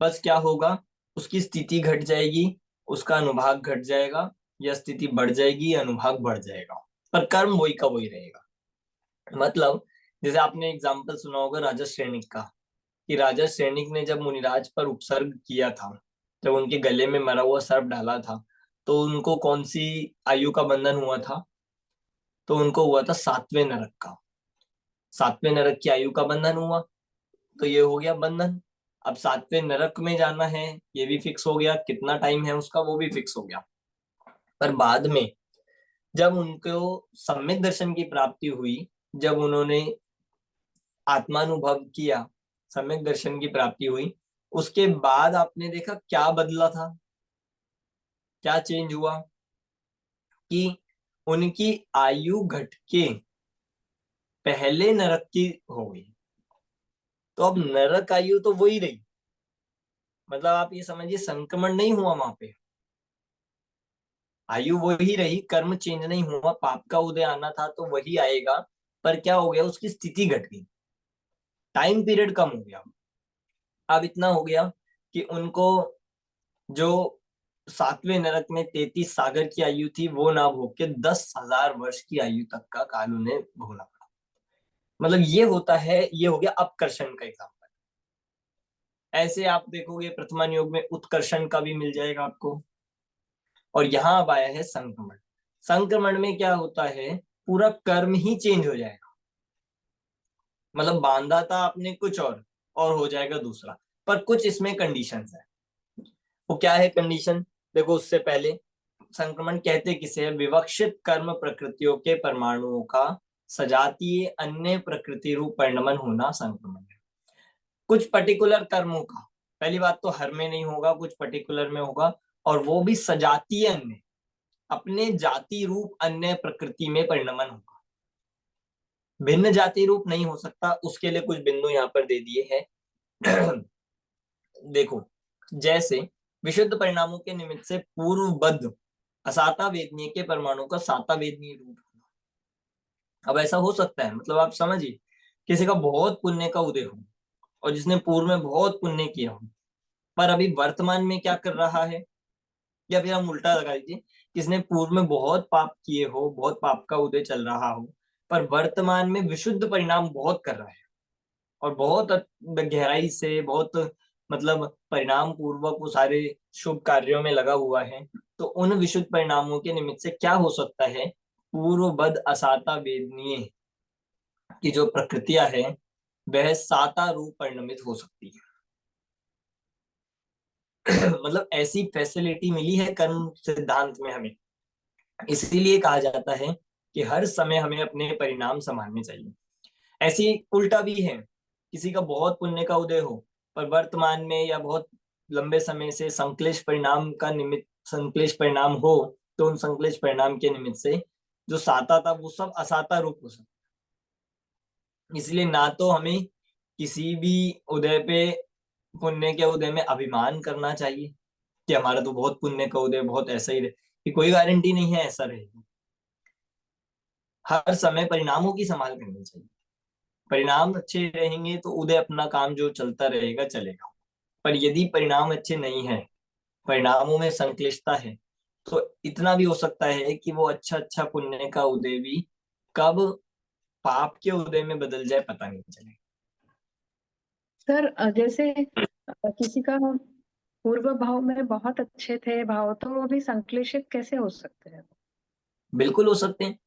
A: बस क्या होगा, उसकी स्थिति घट जाएगी, उसका अनुभाग घट जाएगा, या स्थिति बढ़ जाएगी या अनुभाग बढ़ जाएगा, पर कर्म वही का वही रहेगा। मतलब जैसे आपने एग्जाम्पल सुना होगा राजा श्रेणिक का, कि राजा श्रेणिक ने जब मुनिराज पर उपसर्ग किया था, जब उनके गले में मरा हुआ सर्प डाला था, तो उनको कौन सी आयु का बंधन हुआ था? तो उनको हुआ था 7वें नरक का। 7वें नरक की आयु का बंधन हुआ, तो ये हो गया बंधन। अब 7वें नरक में जाना है, ये भी फिक्स हो गया, कितना टाइम है उसका वो भी फिक्स हो गया। पर बाद में जब उनको सम्यक दर्शन की प्राप्ति हुई, जब उन्होंने आत्मानुभव किया, सम्यक दर्शन की प्राप्ति हुई, उसके बाद आपने देखा क्या बदला था, क्या चेंज हुआ कि उनकी आयु घट के पहले नरक की हो गई। तो अब नरक आयु तो वही रही, मतलब आप ये समझिए संक्रमण नहीं हुआ वहां पे, आयु वही रही, कर्म चेंज नहीं हुआ, पाप का उदय आना था तो वही आएगा, पर क्या हो गया, उसकी स्थिति घट गई, टाइम पीरियड कम हो गया। अब इतना हो गया कि उनको जो 7वें नरक में 33 सागर की आयु थी वो ना भोग के 10,000 वर्ष की आयु तक का काल उन्हें भोगना पड़ा। मतलब ये होता है, ये हो गया अपकर्षण का एग्जाम्पल। ऐसे आप देखोगे प्रथमान योग में उत्कर्षण का भी मिल जाएगा आपको। और यहाँ अब आया है संक्रमण। संक्रमण में क्या होता है, पूरा कर्म ही चेंज हो जाएगा, मतलब बांधा था आपने कुछ और हो जाएगा दूसरा। पर कुछ इसमें कंडीशंस है। वो क्या है कंडीशन, देखो उससे पहले संक्रमण कहते किसे है, विवक्षित कर्म प्रकृतियों के परमाणुओं का सजातीय अन्य प्रकृति रूप परिणमन होना संक्रमण है। कुछ पर्टिकुलर कर्मों का, पहली बात तो हर में नहीं होगा, कुछ पर्टिकुलर में होगा, और वो भी सजातीय अन्य, अपने जाति रूप अन्य प्रकृति में परिणमन होगा। भिन्न जाति रूप नहीं हो सकता, उसके लिए कुछ बिंदु यहाँ पर दे दिए हैं। देखो, जैसे विशुद्ध परिणामों के निमित्त से पूर्वबद्ध असाता वेदनीय के परमाणु का साता वेदनीय रूप होना। अब ऐसा हो सकता है, मतलब आप समझिए किसी का बहुत पुण्य का उदय हो और जिसने पूर्व में बहुत पुण्य किया हो, पर अभी वर्तमान में क्या कर रहा है, या फिर हम उल्टा लगा लीजिए, किसने पूर्व में बहुत पाप किए हो, बहुत पाप का उदय चल रहा हो, पर वर्तमान में विशुद्ध परिणाम बहुत कर रहा है और बहुत गहराई से, बहुत मतलब परिणाम पूर्वक वो सारे शुभ कार्यों में लगा हुआ है, तो उन विशुद्ध परिणामों के निमित्त से क्या हो सकता है, पूर्वबद्ध असाता वेदनीय की जो प्रकृतियां है वह साता रूप परिणमित हो सकती है। मतलब ऐसी फैसिलिटी मिली है कर्म सिद्धांत में हमें, इसीलिए कहा जाता है कि हर समय हमें अपने परिणाम संभालने चाहिए। ऐसी उल्टा भी है, किसी का बहुत पुण्य का उदय हो पर वर्तमान में या बहुत लंबे समय से संक्लेश परिणाम का निमित्त, संक्लेश परिणाम हो, तो उन संक्लेश परिणाम के निमित्त से जो साता था वो सब असाता रूप हो सकता। इसलिए ना तो हमें किसी भी उदय पे, पुण्य के उदय में अभिमान करना चाहिए कि हमारा तो बहुत पुण्य का उदय, बहुत ऐसा ही रहे, कि कोई गारंटी नहीं है ऐसा रहेगा। हर समय परिणामों की संभाल करनी चाहिए, परिणाम अच्छे रहेंगे तो उदय अपना काम जो चलता रहेगा चलेगा। पर यदि परिणाम अच्छे नहीं है, परिणामों में संक्लिष्टता है, तो इतना भी हो सकता है कि वो अच्छा अच्छा पुण्य का उदय भी कब पाप के उदय में बदल जाए पता नहीं चले।
D: सर जैसे किसी का पूर्व भाव में बहुत अच्छे थे भाव, तो वो भी संश्लेषित कैसे हो सकते हैं?
A: बिल्कुल हो सकते हैं।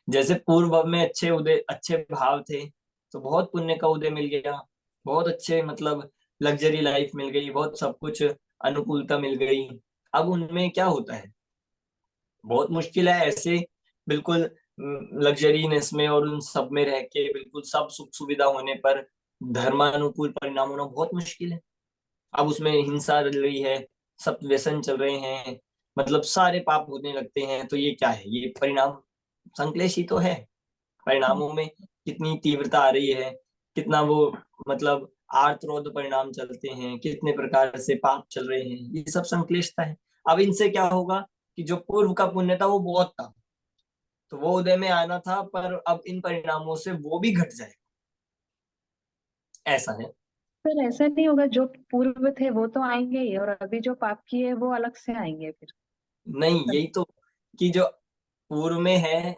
A: जैसे पूर्व में अच्छे उदय, अच्छे भाव थे, तो बहुत पुण्य का उदय मिल गया, बहुत अच्छे मतलब लग्जरी लाइफ मिल गई, बहुत सब कुछ अनुकूलता मिल गई। अब उनमें क्या होता है, बहुत मुश्किल है ऐसे बिल्कुल लग्जरीनेस में और उन सब में रह के बिल्कुल सब सुख सुविधा होने पर धर्मानुकूल परिणाम होना बहुत मुश्किल है। अब उसमें हिंसा चल रही है, सब व्यसन चल रहे हैं, मतलब सारे पाप होने लगते हैं, तो ये क्या है, ये परिणाम संक्लेश ही तो है। परिणामों में कितनी तीव्रता आ रही है, कितना वो मतलब आर्तरोध परिणाम चलते हैं, कितने प्रकार से पाप चल रहे हैं, ये सब संक्लिष्टता है। अब इनसे क्या होगा कि जो पूर्व का पुण्य था वो बहुत था, तो वो उदय में आना था, पर अब इन परिणामों से वो भी घट जाएगा, ऐसा है।
D: सर ऐसा नहीं होगा, जो पूर्व थे वो तो आएंगे ही, और अभी जो पाप किए वो अलग से आएंगे फिर?
A: नहीं, यही तो, कि जो पूर्व में है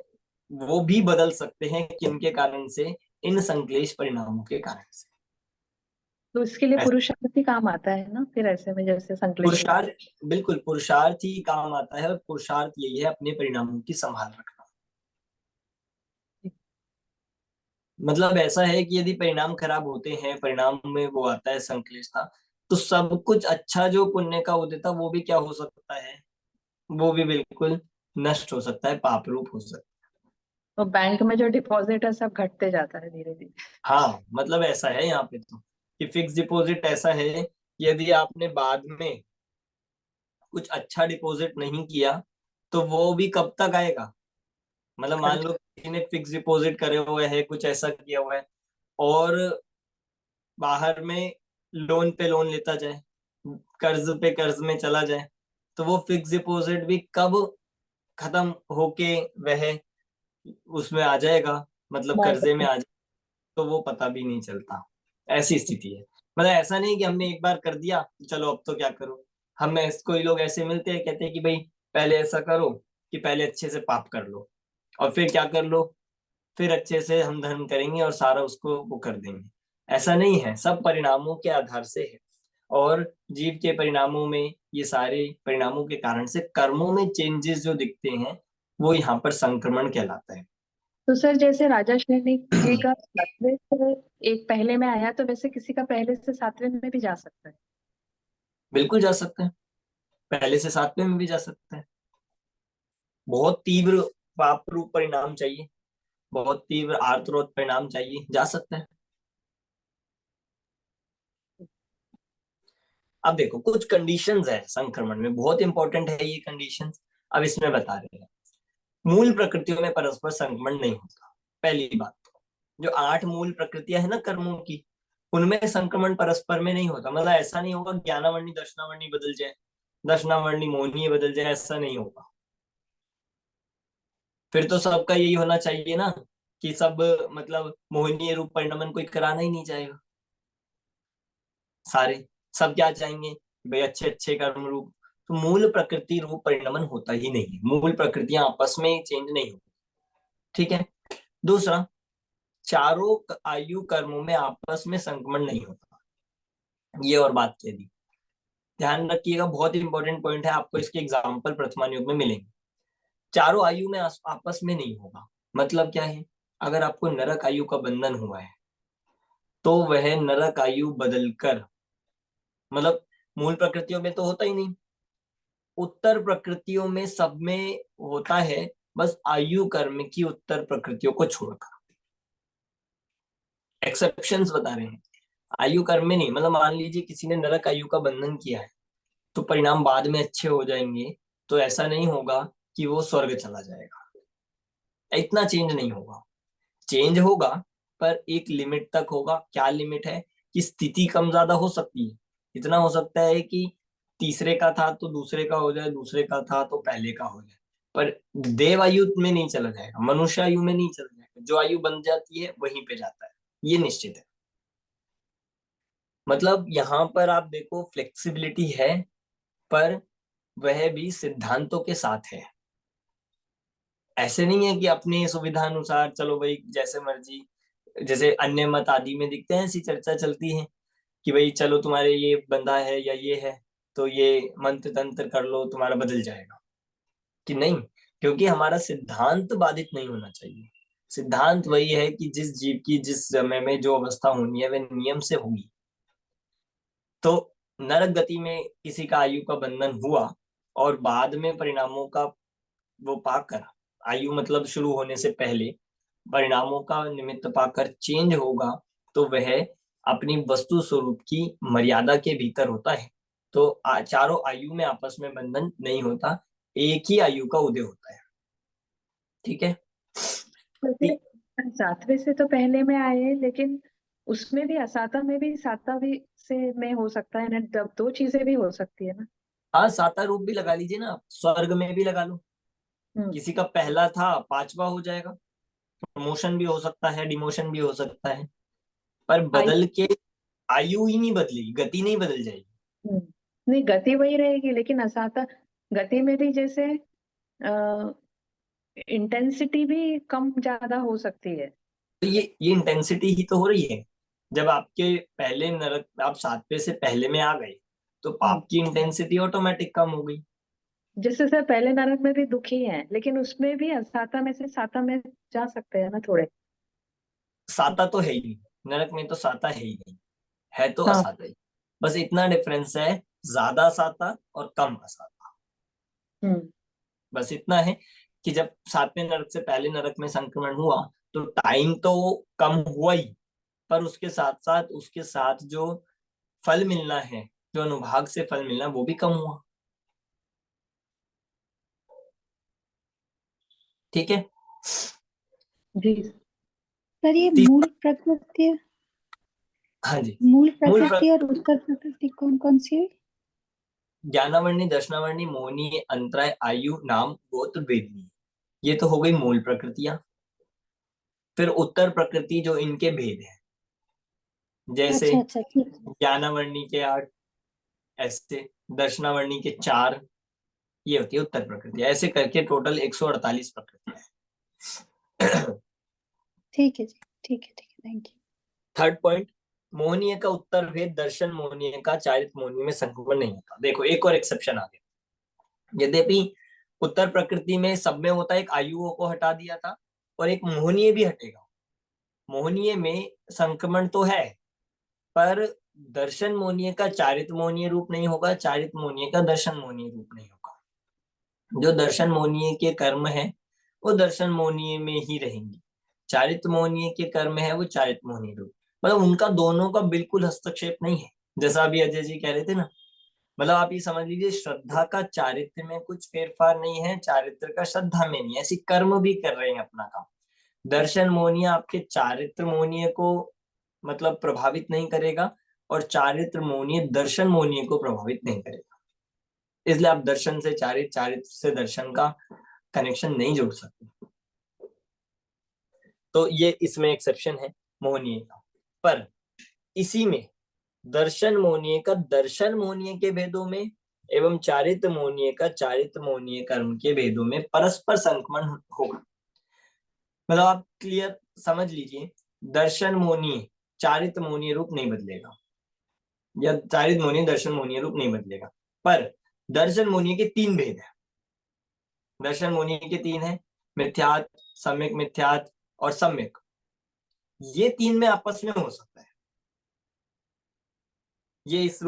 A: वो भी बदल सकते हैं, किनके कारण से, इन संक्लेश परिणामों के कारण से।
D: तो इसके लिए
A: ऐसे-
D: पुरुषार्थ ही काम आता है ना, फिर ऐसे में जैसे संश्लेषण।
A: पुरुषार्थ, बिल्कुल पुरुषार्थ ही काम आता है, और पुरुषार्थ यही है अपने परिणामों की संभाल रखना। मतलब ऐसा है कि यदि परिणाम खराब होते हैं, परिणाम में वो आता है संक्लिष्टता, तो सब कुछ अच्छा जो पुण्य का उदय था वो भी क्या हो सकता है, वो भी बिल्कुल नष्ट हो सकता है, पाप रूप हो सकता
D: तो बैंक में जो डिपॉजिट है सब घटते जाता है धीरे धीरे।
A: है। हाँ, मतलब ऐसा है यहाँ पे तो, कि फिक्स डिपॉजिट ऐसा है कि यदि आपने बाद में कुछ अच्छा डिपॉजिट नहीं किया तो वो भी कब तक आएगा। मतलब मान
D: खर्च।
A: लो किसी ने फिक्स डिपॉजिट करे हुए है, कुछ ऐसा किया हुआ है, और बाहर में लोन पे लोन लेता जाए, कर्ज पे कर्ज में चला जाए, तो वो फिक्स डिपॉजिट भी कब खत्म होके वह उसमें आ जाएगा, मतलब कर्जे में आ जाएगा, तो वो पता भी नहीं चलता। ऐसी स्थिति है। मतलब ऐसा नहीं कि हमने एक बार कर दिया चलो अब तो क्या करो। हमें कोई लोग ऐसे मिलते हैं, कहते हैं कि भाई पहले ऐसा करो कि पहले अच्छे से पाप कर लो, और फिर क्या कर लो, फिर अच्छे से हम धर्म करेंगे और सारा उसको वो कर देंगे। ऐसा नहीं है, सब परिणामों के आधार से है। और जीव के परिणामों में, ये सारे परिणामों के कारण से कर्मों में चेंजेस जो दिखते हैं, वो यहाँ पर संक्रमण कहलाता है।
D: तो सर जैसे राजा श्रेणी जी का 7वें से एक पहले में आया, तो वैसे किसी का पहले से 7वें में भी जा सकता है।
A: बिल्कुल जा सकते हैं, पहले से 7वें में भी जा सकते हैं। बहुत तीव्र पाप रूप परिणाम चाहिए, बहुत तीव्र आर्तरोध परिणाम चाहिए, जा सकते हैं। अब देखो कुछ कंडीशंस है संक्रमण में, बहुत इंपॉर्टेंट है ये कंडीशंस। अब इसमें बता रहे हैं, मूल प्रकृतियों में परस्पर संक्रमण नहीं होता। पहली बात तो, जो 8 मूल प्रकृतियां है ना कर्मों की, उनमें संक्रमण परस्पर में नहीं होता। मतलब ऐसा नहीं होगा ज्ञानावर्णी दर्शनावर्णी बदल जाए, दर्शनावर्णी मोहनीय बदल जाए, ऐसा नहीं होगा। फिर तो सबका यही होना चाहिए ना, कि सब मतलब मोहनीय रूप परिणमन कोई कराना ही नहीं चाहेगा। सारे सब क्या चाहेंगे, भाई अच्छे अच्छे कर्म रूप। तो मूल प्रकृति रूप परिणमन होता ही नहीं है, मूल प्रकृतियां आपस में चेंज नहीं होती। ठीक है। दूसरा, चारों आयु कर्मों में आपस में संक्रमण नहीं होता, ये और बात कह दी। ध्यान रखिएगा, बहुत इंपॉर्टेंट पॉइंट है, आपको इसके एग्जाम्पल प्रथमानुयोग में मिलेंगे। चारों आयु में आपस में नहीं होगा, मतलब क्या है, अगर आपको नरक आयु का बंधन हुआ है तो वह नरक आयु बदलकर, मतलब मूल प्रकृतियों में तो होता ही नहीं, उत्तर प्रकृतियों में सब में होता है, बस आयु कर्म की उत्तर प्रकृतियों को छोड़कर। एक्सेप्शंस बता रहे हैं, आयु कर्म में नहीं। मतलब मान लीजिए किसी ने नरक आयु का बंधन किया है, तो परिणाम बाद में अच्छे हो जाएंगे, तो ऐसा नहीं होगा कि वो स्वर्ग चला जाएगा, इतना चेंज नहीं होगा। चेंज होगा पर एक लिमिट तक होगा। क्या लिमिट है, कि स्थिति कम ज्यादा हो सकती है। इतना हो सकता है कि तीसरे का था तो दूसरे का हो जाए, दूसरे का था तो पहले का हो जाए, पर देव आयु में नहीं चला जाएगा, मनुष्य आयु में नहीं चला जाएगा। जो आयु बन जाती है वहीं पे जाता है, ये निश्चित है। मतलब यहाँ पर आप देखो फ्लेक्सिबिलिटी है, पर वह भी सिद्धांतों के साथ है। ऐसे नहीं है कि अपनी सुविधा अनुसार चलो भाई जैसे मर्जी, जैसे अन्य मत आदि में दिखते हैं ऐसी चर्चा चलती है कि भाई चलो तुम्हारे ये बंधा है या ये है, तो ये मंत्र तंत्र कर लो तुम्हारा बदल जाएगा, कि नहीं। क्योंकि हमारा सिद्धांत बाधित नहीं होना चाहिए। सिद्धांत वही है कि जिस जीव की जिस समय में जो अवस्था होनी है वह नियम से होगी। तो नरक गति में किसी का आयु का बंधन हुआ, और बाद में परिणामों का वो पाकर, आयु मतलब शुरू होने से पहले परिणामों का निमित्त पाकर चेंज होगा, तो वह अपनी वस्तु स्वरूप की मर्यादा के भीतर होता है। तो चारों आयु में आपस में बंधन नहीं होता, एक ही आयु का उदय होता है। ठीक है।
D: तो फिर 7वें से तो पहले में आए हैं, लेकिन उसमें भी असाता में भी साता भी से में हो सकता है ना, दो चीजें भी हो सकती है ना।
A: हाँ, साता रूप भी लगा लीजिए ना, स्वर्ग में भी लगा लो।
D: हम्म।
A: किसी का पहला था 5वां हो जाएगा, प्रमोशन भी हो सकता है, डिमोशन भी हो सकता है, पर
D: आई।
A: बदल के आयु ही नहीं बदलेगी, गति नहीं बदल जाएगी।
D: हम्म। नहीं, गति वही रहेगी, लेकिन असाता गति में भी जैसे इंटेंसिटी भी कम ज्यादा हो सकती है।
A: तो ये इंटेंसिटी ही तो हो रही है। जब आपके पहले नरक, आप 7वें से पहले में आ गए, तो पाप की इंटेंसिटी ऑटोमेटिक कम हो गई।
D: जैसे सर पहले नरक में भी दुखी है, लेकिन उसमें भी साता में से साता में जा सकते हैं ना थोड़े।
A: साता तो है ही नहीं, नरक में तो साता है ही नहीं, है तो
D: हाँ।
A: असाता ही। बस इतना डिफरेंस है, ज्यादा साता और कम असाता।
D: हम्म।
A: बस इतना है कि जब 7वें नरक से पहले नरक में संक्रमण हुआ तो टाइम तो कम हुआ ही, पर उसके साथ जो फल मिलना है, जो अनुभाग से फल मिलना है, वो भी कम हुआ। ठीक है।
D: जी।
E: सर ये
A: तीस-
E: मूल प्रकृति,
A: हाँ जी।
E: मूल
A: मूल
E: प्रकृति और उत्तर प्रकृति कौन कौन सी है?
A: ज्ञानावर्णी, दर्शनावर्णी, मोहनीय, अंतराय, आयु, नाम, गोत्र, वेदनीय, ये तो हो गई मूल प्रकृतियां। फिर उत्तर प्रकृति जो इनके भेद है, जैसे
E: अच्छा अच्छा ठीक है।
A: ज्ञानावर्णी के 8, ऐसे दर्शनावर्णी के 4, ये होती है उत्तर प्रकृति। ऐसे करके टोटल 148 प्रकृतियां हैं।
E: ठीक है जी, ठीक है ठीक है, थैंक यू।
A: थर्ड पॉइंट, मोहनीय का उत्तर भेद, दर्शन मोहनीय का, चारित्र मोहनीय में संक्रमण नहीं होता। देखो एक और एक्सेप्शन आ गया। यद्यपि उत्तर प्रकृति में सब में होता है, एक आयुओं को हटा दिया था, और एक मोहनीय भी हटेगा। मोहनीय में संक्रमण तो है, पर दर्शन मोहनीय का चारित्र मोहनीय रूप नहीं होगा, चारित्र मोहनीय का दर्शन मोहनीय रूप नहीं होगा। जो दर्शन मोहनीय के कर्म है वो दर्शन मोहनीय में ही रहेंगे, चारित्र मोहनीय के कर्म है वो चारित्र मोहनीय रूप। मतलब उनका दोनों का बिल्कुल हस्तक्षेप नहीं है, जैसा अभी अजय जी कह रहे थे ना। मतलब आप ये समझ लीजिए, श्रद्धा का चारित्र में कुछ फेरफार नहीं है, चारित्र का श्रद्धा में नहीं है, ऐसी कर्म भी कर रहे हैं अपना काम। दर्शन मोहनीय आपके चारित्र मोहनीय को मतलब प्रभावित नहीं करेगा, और चारित्र मोहनीय दर्शन मोहनीय को प्रभावित नहीं करेगा। इसलिए आप दर्शन से चारित्र, चारित्र से दर्शन का कनेक्शन नहीं जोड़ सकते। तो ये इसमें एक्सेप्शन है मोहनीय का। पर इसी में दर्शन मोहनीय का दर्शन मोहनीय के भेदों में एवं चारित्र मोहनीय का चारित्र मोहनीय कर्म के भेदों में परस्पर संक्रमण होगा। मतलब आप क्लियर समझ लीजिए, दर्शन मोहनीय चारित्र मोहनीय रूप नहीं बदलेगा, या चारित्र मोहनीय दर्शन मोहनीय रूप नहीं बदलेगा। पर दर्शन मोहनीय के 3 भेद है। दर्शन मोहनीय के 3 है, मिथ्यात, सम्यक मिथ्यात और सम्यक। ये 3 में आपस में हो सकता है, ये इस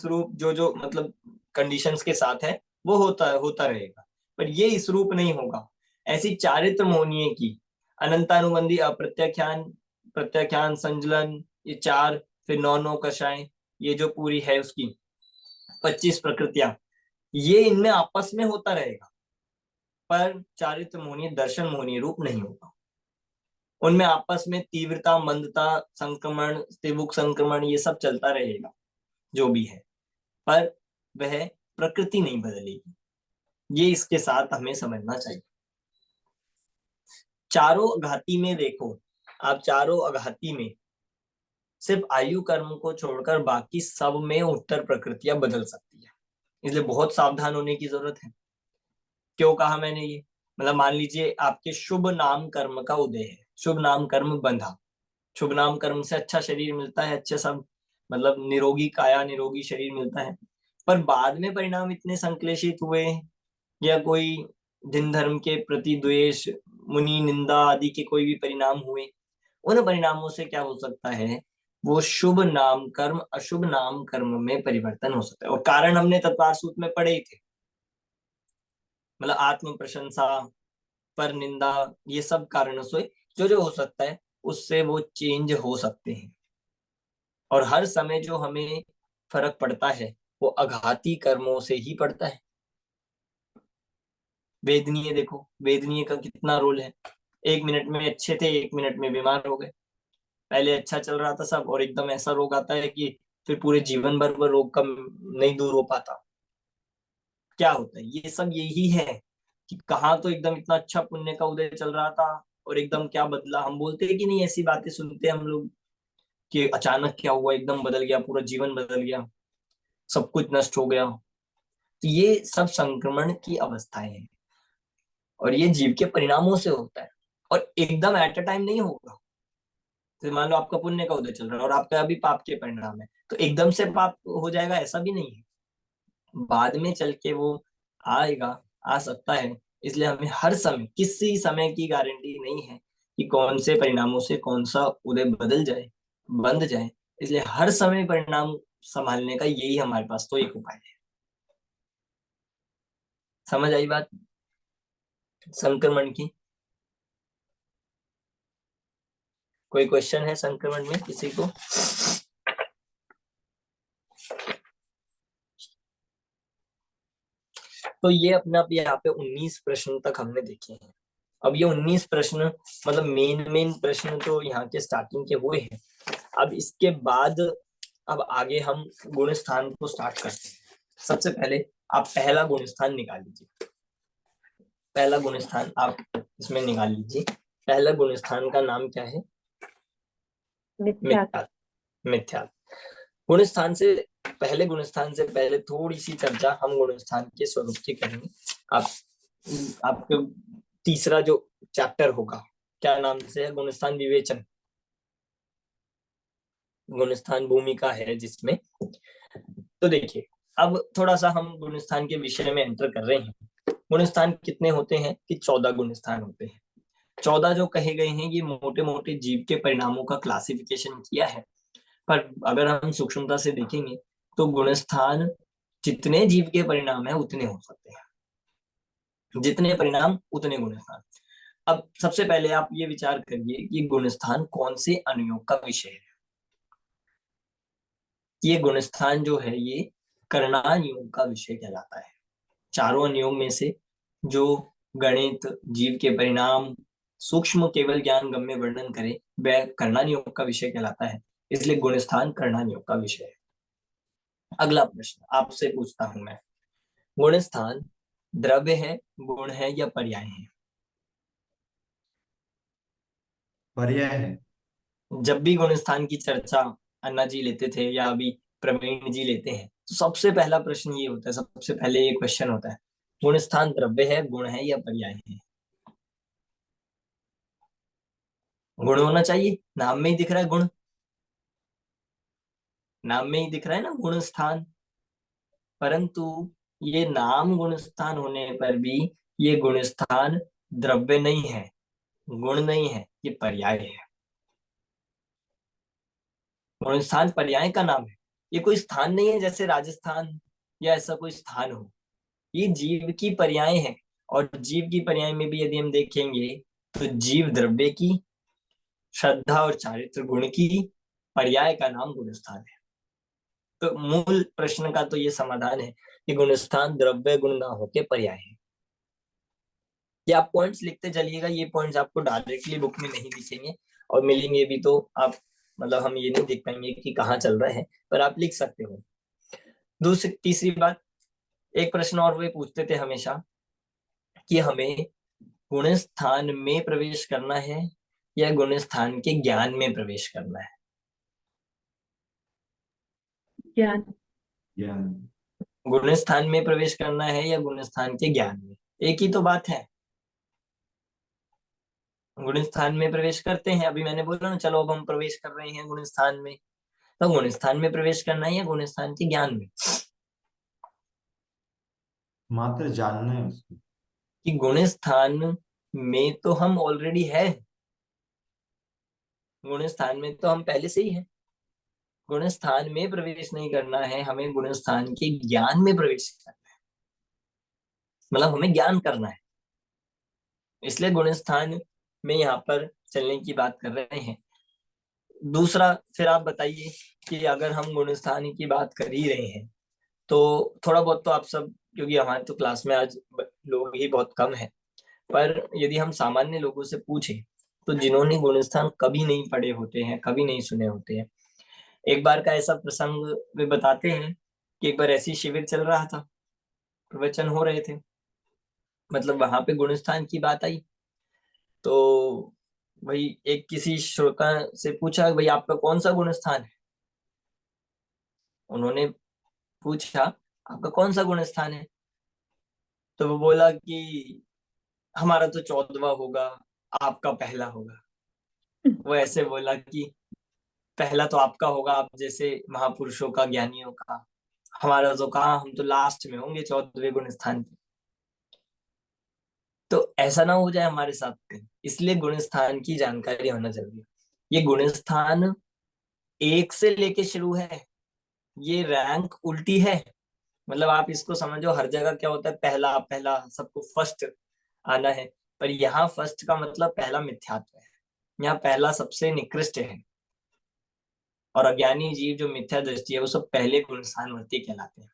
A: रूप जो जो मतलब कंडीशंस के साथ है वो होता रहेगा, पर ये इस रूप नहीं होगा। ऐसी चारित्र मोहनीय की अनंतानुबंधी, अप्रत्याख्यान, प्रत्याख्यान, संजलन, ये 4, फिर 9 कषाय, ये जो पूरी है उसकी 25 प्रकृतियां, ये इनमें आपस में होता रहेगा, पर चारित्र मोहनीय दर्शन मोहनीय रूप नहीं होगा। उनमें आपस में तीव्रता, मंदता, संक्रमण, तिबुक संक्रमण, ये सब चलता रहेगा जो भी है, पर वह प्रकृति नहीं बदलेगी। ये इसके साथ हमें समझना चाहिए। चारों घाती में देखो, आप चारों अघाती में सिर्फ आयु कर्म को छोड़कर बाकी सब में उत्तर प्रकृतियां बदल सकती है, इसलिए बहुत सावधान होने की जरूरत है। क्यों कहा मैंने ये? मतलब मान लीजिए आपके शुभ नाम कर्म का उदय है, शुभ नाम कर्म बंधा, शुभ नाम कर्म से अच्छा शरीर मिलता है, अच्छे सब मतलब निरोगी काया, निरोगी शरीर मिलता है, पर बाद में परिणाम इतने संक्लेशित हुए, या कोई दिन धर्म के प्रति द्वेष, मुनि निंदा आदि के कोई भी परिणाम हुए, उन परिणामों से क्या हो सकता है, वो शुभ नाम कर्म अशुभ नाम कर्म में परिवर्तन हो सकता है। और कारण हमने तत्वार सूत्र में पढ़े ही थे, मतलब आत्म प्रशंसा, पर निंदा, ये सब कारणों से जो जो हो सकता है उससे वो चेंज हो सकते हैं। और हर समय जो हमें फर्क पड़ता है वो अघाती कर्मों से ही पड़ता है। वेदनीय देखो, वेदनीय का कितना रोल है। 1 मिनट में अच्छे थे, 1 मिनट में बीमार हो गए। पहले अच्छा चल रहा था सब, और एकदम ऐसा रोग आता है कि फिर पूरे जीवन भर वो रोग कम नहीं दूर हो पाता। क्या होता है? ये सब यही है कि कहाँ तो एकदम इतना अच्छा पुण्य का उदय चल रहा था, और एकदम क्या बदला। हम बोलते हैं कि नहीं, ऐसी बातें सुनते हैं हम लोग कि अचानक क्या हुआ, एकदम बदल गया, पूरा जीवन बदल गया, सब कुछ नष्ट हो गया। तो ये सब संक्रमण की अवस्थाएं हैं, और ये जीव के परिणामों से होता है, और एकदम एट अ टाइम नहीं होगा। तो मान लो आपका पुण्य का उदय चल रहा है और आपका अभी पाप के परिणाम है, तो एकदम से पाप हो जाएगा ऐसा भी नहीं है, बाद में चल के वो आएगा, आ सकता है। इसलिए हमें हर समय, किसी समय की गारंटी नहीं है कि कौन से परिणामों से कौन सा उदय बदल जाए, बंद जाए। इसलिए हर समय परिणाम संभालने का यही हमारे पास तो एक उपाय है। समझ आई बात संक्रमण की? कोई क्वेश्चन है संक्रमण में किसी को? तो ये अपना अब यहाँ पे 19 प्रश्न तक हमने देखे हैं। अब ये 19 प्रश्न मतलब मेन प्रश्न तो यहाँ के स्टार्टिंग के हुए हैं। अब इसके बाद अब आगे हम गुण स्थान को स्टार्ट करते हैं। सबसे पहले आप पहला गुण स्थान निकाल लीजिए। पहला गुण स्थान आप इसमें निकाल लीजिए। पहला गुण स्थान का नाम क्या है?
B: मिथ्या।
A: मिथ्यात्व। मिथ्यात्व। गुण स्थान से पहले, गुण स्थान से पहले थोड़ी सी चर्चा हम गुण स्थान के स्वरूप की करेंगे। आप आपके तीसरा जो चैप्टर होगा क्या नाम से है? गुण स्थान विवेचन, गुण स्थान भूमिका है जिसमें। तो देखिए अब थोड़ा सा हम गुण स्थान के विषय में एंटर कर रहे हैं। गुण स्थान कितने होते हैं कि 14 गुण स्थान होते हैं। 14 जो कहे गए हैं ये मोटे मोटे जीव के परिणामों का क्लासिफिकेशन किया है, पर अगर हम सूक्ष्मता से देखेंगे तो गुण स्थान जितने जीव के परिणाम है उतने हो सकते हैं, जितने परिणाम उतने गुण स्थान। अब सबसे पहले आप ये विचार करिए कि गुण स्थान कौन से अनुयोग का विषय है। ये गुण स्थान जो है ये करणानुयोग का विषय कहलाता है। चारों अनुयोग में से जो गणित, जीव के परिणाम, सूक्ष्म केवल ज्ञान, गम्य वर्णन करे वह करणानुयोग का विषय कहलाता है। इसलिए गुण स्थान करणानुयोग का विषय है। अगला प्रश्न आपसे पूछता हूं मैं, गुण स्थान द्रव्य है, गुण है या पर्याय है?
C: पर्याय है।
A: जब भी गुण स्थान की चर्चा अन्ना जी लेते थे या अभी प्रवीण जी लेते हैं तो सबसे पहला प्रश्न ये होता है, सबसे पहले ये क्वेश्चन होता है, गुण स्थान द्रव्य है, गुण है या पर्याय है? गुण होना चाहिए, नाम में ही दिख रहा है गुण, नाम में ही दिख रहा है ना गुण स्थान। परंतु ये नाम गुण स्थान होने पर भी ये गुण स्थान द्रव्य नहीं है, गुण नहीं है, ये पर्याय है। गुण स्थान पर्याय का नाम है, ये कोई स्थान नहीं है जैसे राजस्थान या ऐसा कोई स्थान हो। ये जीव की पर्याय है। और जीव की पर्याय में भी यदि हम देखेंगे तो जीव द्रव्य की, श्रद्धा और चारित्र गुण की, पर्याय का नाम गुण स्थान है। तो मूल प्रश्न का तो ये समाधान है कि गुण स्थान द्रव्य गुण ना होके पर्याय है। ये आप पॉइंट्स लिखते चलिएगा, ये पॉइंट्स आपको डायरेक्टली बुक में नहीं दिखेंगे और मिलेंगे भी तो आप मतलब हम ये नहीं देख पाएंगे कि कहाँ चल रहा है, पर आप लिख सकते हो। दूसरी तीसरी बात, एक प्रश्न और वे पूछते थे हमेशा कि हमें गुण स्थान में प्रवेश करना है या गुण स्थान के ज्ञान में प्रवेश करना है?
D: ज्ञान।
C: ज्ञान।
A: गुण स्थान में प्रवेश करना है या गुण स्थान के ज्ञान में? एक ही तो बात है। गुण स्थान में प्रवेश करते हैं, अभी मैंने बोला ना, चलो अब हम प्रवेश कर रहे हैं गुण स्थान में, तो गुण स्थान में प्रवेश करना है या गुण स्थान के ज्ञान में?
C: मात्र जानना है उसको।
A: कि गुण स्थान में तो हम ऑलरेडी है, गुण स्थान में तो हम पहले से ही है। गुण स्थान में प्रवेश नहीं करना है, हमें गुण स्थान के ज्ञान में प्रवेश करना है, मतलब हमें ज्ञान करना है। इसलिए गुण स्थान में यहाँ पर चलने की बात कर रहे हैं। दूसरा फिर आप बताइए कि अगर हम गुण स्थान की बात कर ही रहे हैं तो थोड़ा बहुत तो आप सब, क्योंकि हमारे तो क्लास में आज लोग ही बहुत कम है, पर यदि हम सामान्य लोगों से पूछें तो जिन्होंने गुण स्थान कभी नहीं पढ़े होते हैं, कभी नहीं सुने होते हैं, एक बार का ऐसा प्रसंग वे बताते हैं कि एक बार ऐसी शिविर चल रहा था, प्रवचन हो रहे थे, मतलब वहां पे गुण स्थान की बात आई तो भाई एक किसी श्रोता से पूछा भाई आपका कौन सा गुण स्थान है? उन्होंने पूछा आपका कौन सा गुण स्थान है? तो वो बोला कि हमारा तो 14वां होगा, आपका पहला होगा। वो ऐसे बोला कि पहला तो आपका होगा, आप जैसे महापुरुषों का, ज्ञानियों का। हमारा तो कहाँ, हम तो लास्ट में होंगे 14वें गुण स्थान पे। तो ऐसा ना हो जाए हमारे साथ कहीं, इसलिए गुण स्थान की जानकारी होना जरूरी है। ये गुण स्थान 1 से लेके शुरू है, ये रैंक उल्टी है। मतलब आप इसको समझो, हर जगह क्या होता है, पहला पहला सबको फर्स्ट आना है। पर यहाँ फर्स्ट का मतलब पहला मिथ्यात्व है, यहाँ पहला सबसे निकृष्ट है। और अज्ञानी जीव जो मिथ्या दृष्टि है वो सब पहले गुण स्थानवर्ती कहलाते हैं।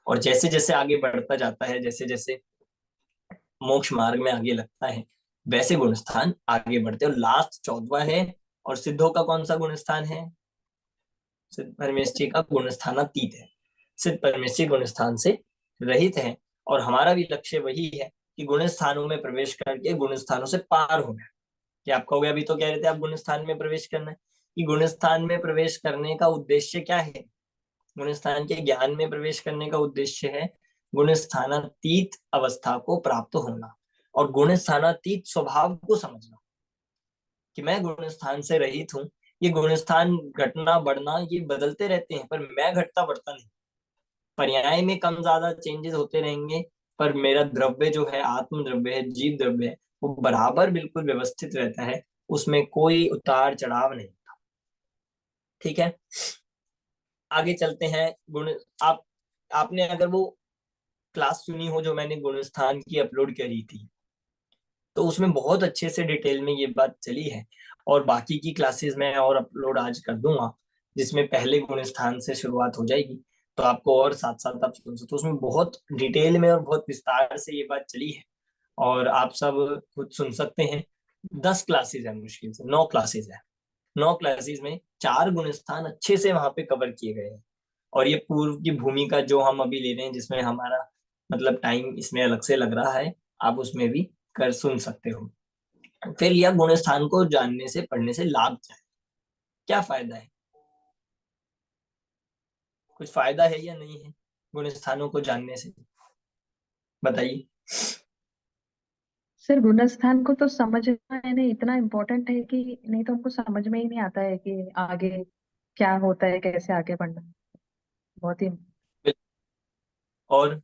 A: और जैसे जैसे आगे बढ़ता जाता है, जैसे जैसे मोक्ष मार्ग में आगे लगता है, वैसे गुण स्थान आगे बढ़ते हैं। और लास्ट 14वां है। और सिद्धों का कौन सा गुण स्थान है? सिद्ध परमेष्ठी का गुण स्थानातीत है। सिद्ध परमेष्ठी गुण स्थान से रहित है। और हमारा भी लक्ष्य वही है कि गुण स्थानों में प्रवेश करके गुण स्थानों से पार होना है। कि आप कहोगे अभी तो कह रहे थे आप गुण स्थान में प्रवेश करना है, कि गुण स्थान में प्रवेश करने का उद्देश्य क्या है? गुण स्थान के ज्ञान में प्रवेश करने का उद्देश्य है गुण स्थानातीत अवस्था को प्राप्त होना और गुण स्थानातीत स्वभाव को समझना कि मैं गुण स्थान से रहित हूँ। ये गुण स्थान घटना बढ़ना ये बदलते रहते हैं, पर मैं घटता बढ़ता नहीं। पर्याय में कम ज्यादा चेंजेस होते रहेंगे, पर मेरा द्रव्य जो है, आत्म द्रव्य है, जीव द्रव्य है, वो बराबर बिल्कुल व्यवस्थित रहता है। उसमें कोई उतार चढ़ाव नहीं। ठीक है, आगे चलते हैं। गुण आप आपने अगर वो क्लास सुनी हो जो मैंने गुण स्थान की अपलोड करी थी, तो उसमें बहुत अच्छे से डिटेल में ये बात चली है। और बाकी की क्लासेस में और अपलोड आज कर दूंगा, जिसमें पहले गुण स्थान से शुरुआत हो जाएगी। तो आपको और साथ साथ आप सुन सकते, तो उसमें बहुत डिटेल में और बहुत विस्तार से ये बात चली है। और आप सब खुद सुन सकते हैं। 10 क्लासेस है, मुश्किल से 9 क्लासेस है। 9 क्लासेस में 4 गुण स्थान अच्छे से वहां पे कवर किए गए हैं। और ये पूर्व की भूमिका जो हम अभी ले रहे हैं, जिसमें हमारा मतलब टाइम इसमें अलग से लग रहा है, आप उसमें भी कर सुन सकते हो। फिर यह गुण स्थान को जानने से, पढ़ने से लाभ क्या है, क्या फायदा है? कुछ फायदा है या नहीं है गुण स्थानों को जानने से? बताइए।
D: सर गुण स्थान को तो समझना है नहीं, इतना इम्पोर्टेंट है कि नहीं तो हमको समझ में ही नहीं आता है कि आगे क्या होता है, कैसे आगे बढ़ना है। बहुत ही
A: और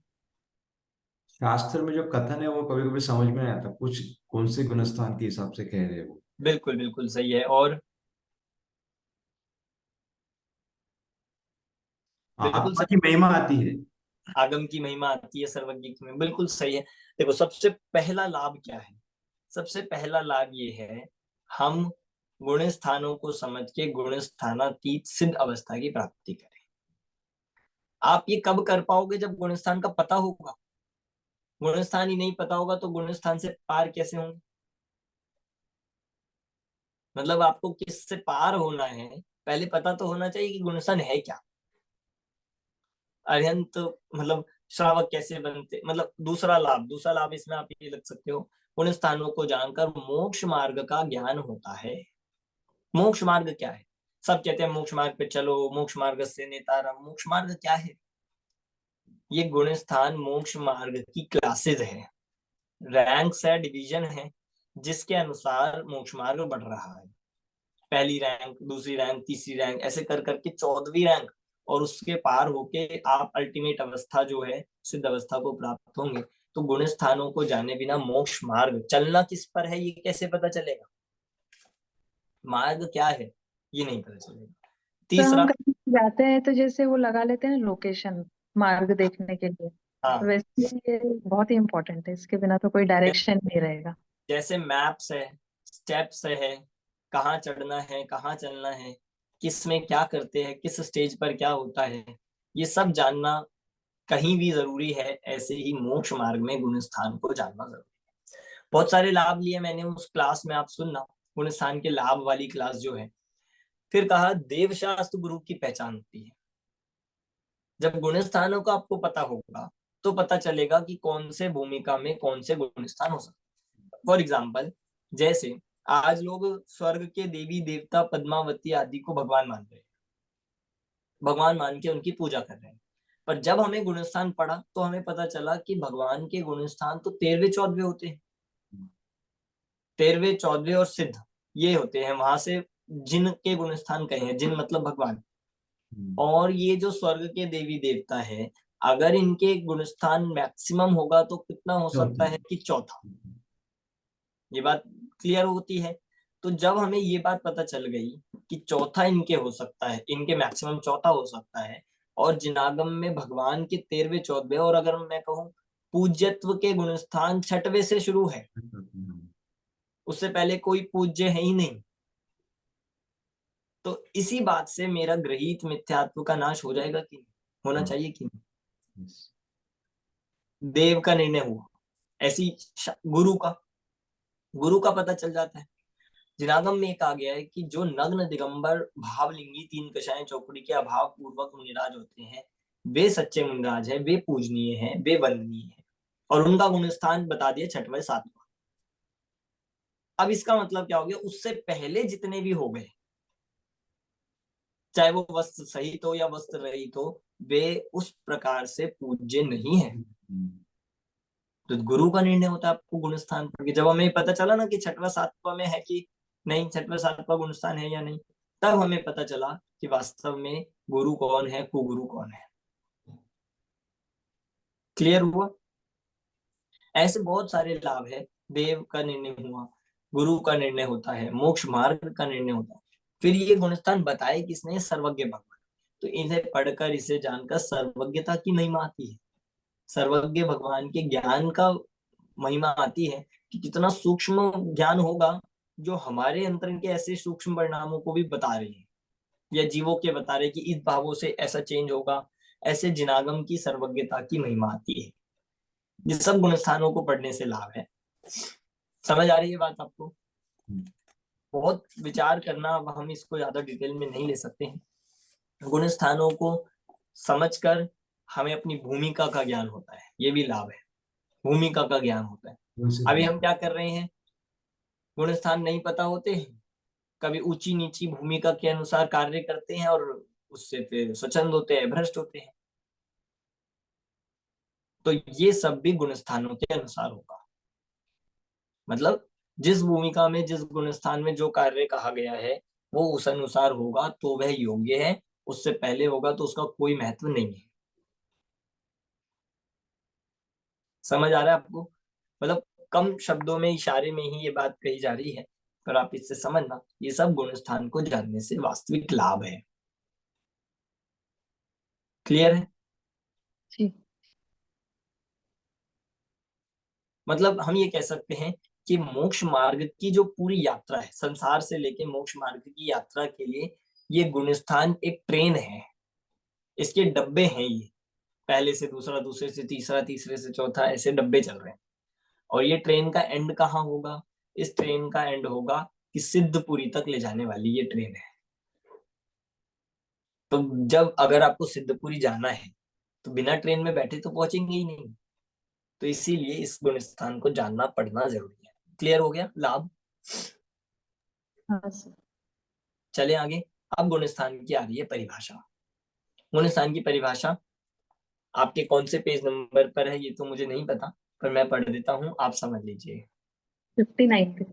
C: शास्त्र में जो कथन है वो कभी कभी समझ में नहीं आता, कुछ कौन से गुणस्थान के हिसाब से कह रहे हैं वो।
A: बिल्कुल बिल्कुल सही है। और बिल्कुल
C: आत्मा
A: सही,
C: की महिमा आती है।
A: आगम की महिमा आती है, सर्वज्ञ की महिमा, बिल्कुल सही है। देखो, सबसे पहला लाभ क्या है? सबसे पहला लाभ ये है, हम गुण स्थानों को समझ के गुण स्थानातीत सिद्ध अवस्था की प्राप्ति करें। आप ये कब कर पाओगे? जब गुण स्थान का पता होगा। गुण स्थान ही नहीं पता होगा तो गुण स्थान से पार कैसे होंगे? मतलब आपको किससे पार होना है, पहले पता तो होना चाहिए कि गुण स्थान है क्या। अरिहंत मतलब श्रावक कैसे बनते, मतलब दूसरा लाभ इसमें आप ये लग सकते हो, उन स्थानों को जानकर मोक्ष मार्ग का ज्ञान होता है। मोक्ष मार्ग क्या है? सब कहते हैं मोक्ष मार्ग पे चलो, मोक्ष मार्ग से नेतारम। मोक्ष मार्ग क्या है? ये गुण स्थान मोक्ष मार्ग की क्लासेस है, रैंक्स है, डिवीजन है, जिसके अनुसार मोक्ष मार्ग बढ़ रहा है। पहली रैंक, दूसरी रैंक, तीसरी रैंक, ऐसे कर करके 14वीं रैंक, और उसके पार होके आप अल्टीमेट अवस्था जो है सिद्ध अवस्था को प्राप्त होंगे। तो गुण स्थानों को जाने बिना मोक्ष मार्ग चलना किस पर है ये कैसे पता चलेगा? मार्ग क्या है ये नहीं पता चलेगा।
D: तो हम
A: तीसरा,
D: कहीं जाते हैं तो जैसे वो लगा लेते हैं लोकेशन मार्ग देखने के लिए, तो
A: हाँ,
D: वैसे ये बहुत ही इम्पोर्टेंट है, इसके बिना तो कोई डायरेक्शन नहीं रहेगा।
A: जैसे मैप्स है, स्टेप्स है, कहाँ चढ़ना है, कहाँ चलना है, किस में क्या करते हैं, किस स्टेज पर क्या होता है, ये सब जानना कहीं भी जरूरी है। ऐसे ही मोक्ष मार्ग में गुण स्थान को जानना जरूरी है। बहुत सारे लाभ लिए मैंने उस क्लास में, आप सुनना, गुण स्थान के लाभ वाली क्लास जो है। फिर कहा देवशास्त्र गुरु की पहचान होती है। जब गुण स्थानों का आपको पता होगा तो पता चलेगा कि कौन से भूमिका में कौन से गुण स्थान हो सकते हैं। फॉर एग्जाम्पल, जैसे आज लोग स्वर्ग के देवी देवता पद्मावती आदि को भगवान मान रहे हैं, भगवान मान के उनकी पूजा कर रहे हैं। पर जब हमें गुणस्थान पढ़ा तो हमें पता चला कि भगवान के गुणस्थान तो 13वें 14वें होते हैं। 13वें 14वें और सिद्ध, ये होते हैं, वहां से जिन के गुणस्थान कहे हैं, जिन मतलब भगवान।
C: हम्म,
A: और ये जो स्वर्ग के देवी देवता है, अगर इनके गुणस्थान मैक्सिमम होगा तो कितना हो सकता है कि चौथा। ये बात क्लियर होती है। तो जब हमें ये बात पता चल गई कि चौथा इनके हो सकता है, इनके मैक्सिमम चौथा हो सकता है, और जिनागम में भगवान के 13वें 14वें, और अगर मैं कहूँ पूज्यत्व के गुणस्थान 6वें से शुरू है, उससे पहले कोई पूज्य है ही नहीं, तो इसी बात से मेरा गृहीत मिथ्यात्व का नाश हो जाएगा कि नहीं, होना चाहिए कि नहीं।
C: yes,
A: देव का निर्णय हुआ, ऐसी गुरु का पता चल जाता है। जिनागम में एक आ गया है कि जो नग्न दिगंबर भावलिंगी तीन कषाएं चौकड़ी के अभाव पूर्वक मुनिराज होते हैं, वे सच्चे मुनिराज हैं, वे पूजनीय हैं, वे वंदनीय हैं, और उनका गुणस्थान बता दिया 6वां 7वां। अब इसका मतलब क्या हो गया, उससे पहले जितने भी हो गए, चाहे वो वस्त्र सहित हो या वस्त्र रहित हो, वे उस प्रकार से पूज्य नहीं है। तो गुरु का निर्णय होता है आपको गुणस्थान पर। जब हमें पता चला ना कि 6वां 7वां में है कि नहीं, 6वां 7वां गुणस्थान है या नहीं, तब हमें पता चला कि वास्तव में गुरु कौन है, कुगुरु कौन है। क्लियर हुआ? ऐसे बहुत सारे लाभ है। देव का निर्णय हुआ, गुरु का निर्णय होता है, मोक्ष मार्ग का निर्णय होता है। फिर ये गुणस्थान बताए किसने? सर्वज्ञ भगवान। तो इन्हें पढ़कर, इसे जानकर सर्वज्ञता की महिमा आती है, सर्वज्ञ भगवान के ज्ञान का महिमा आती है कि कितना सूक्ष्म ज्ञान होगा, जो हमारे अंतर के ऐसे सूक्ष्म परिणामों को भी बता रहे हैं, या जीवों के बता रहे कि इस भावों से ऐसा चेंज होगा। ऐसे जिनागम की सर्वज्ञता की महिमा आती है। ये सब गुणस्थानों को पढ़ने से लाभ है। समझ आ रही है बात आपको? बहुत विचार करना, अब हम इसको ज्यादा डिटेल में नहीं ले सकते हैं। गुणस्थानों को समझकर हमें अपनी भूमिका का ज्ञान होता है, ये भी लाभ है, भूमिका का ज्ञान होता है। अभी हम क्या कर रहे हैं, गुणस्थान नहीं पता होते हैं, कभी ऊंची नीची भूमिका के अनुसार कार्य करते हैं, और उससे फिर स्वच्छंद होते हैं, भ्रष्ट होते हैं। तो ये सब भी गुणस्थानों के अनुसार होगा। मतलब जिस भूमिका में, जिस गुणस्थान में जो कार्य कहा गया है, वो उस अनुसार होगा तो वह योग्य है, उससे पहले होगा तो उसका कोई महत्व नहीं है। समझ आ रहा है आपको? मतलब कम शब्दों में, इशारे में ही ये बात कही जा रही है, पर आप इससे समझना, ये सब गुणस्थान को जानने से वास्तविक लाभ है। क्लियर है?
D: जी।
A: मतलब हम ये कह सकते हैं कि मोक्ष मार्ग की जो पूरी यात्रा है, संसार से लेके मोक्ष मार्ग की यात्रा के लिए, ये गुणस्थान एक ट्रेन है, इसके डब्बे हैं ये, पहले से दूसरा, दूसरे से तीसरा, तीसरे से चौथा, ऐसे डब्बे चल रहे हैं। और ये ट्रेन का एंड कहाँ होगा? इस ट्रेन का एंड होगा कि सिद्धपुरी तक ले जाने वाली ये ट्रेन है। तो जब अगर आपको सिद्धपुरी जाना है, तो बिना ट्रेन में बैठे तो पहुंचेंगे ही नहीं। तो इसीलिए इस गुणस्थान को जानना पढ़ना जरूरी है। क्लियर हो गया लाभ?
D: हाँ सर।
A: चले आगे। अब गुणस्थान की आ रही है परिभाषा। गुणस्थान की परिभाषा आपके कौन से पेज नंबर पर है ये तो मुझे नहीं पता, पर मैं पढ़ देता हूँ, आप समझ लीजिए।
D: 59 पे।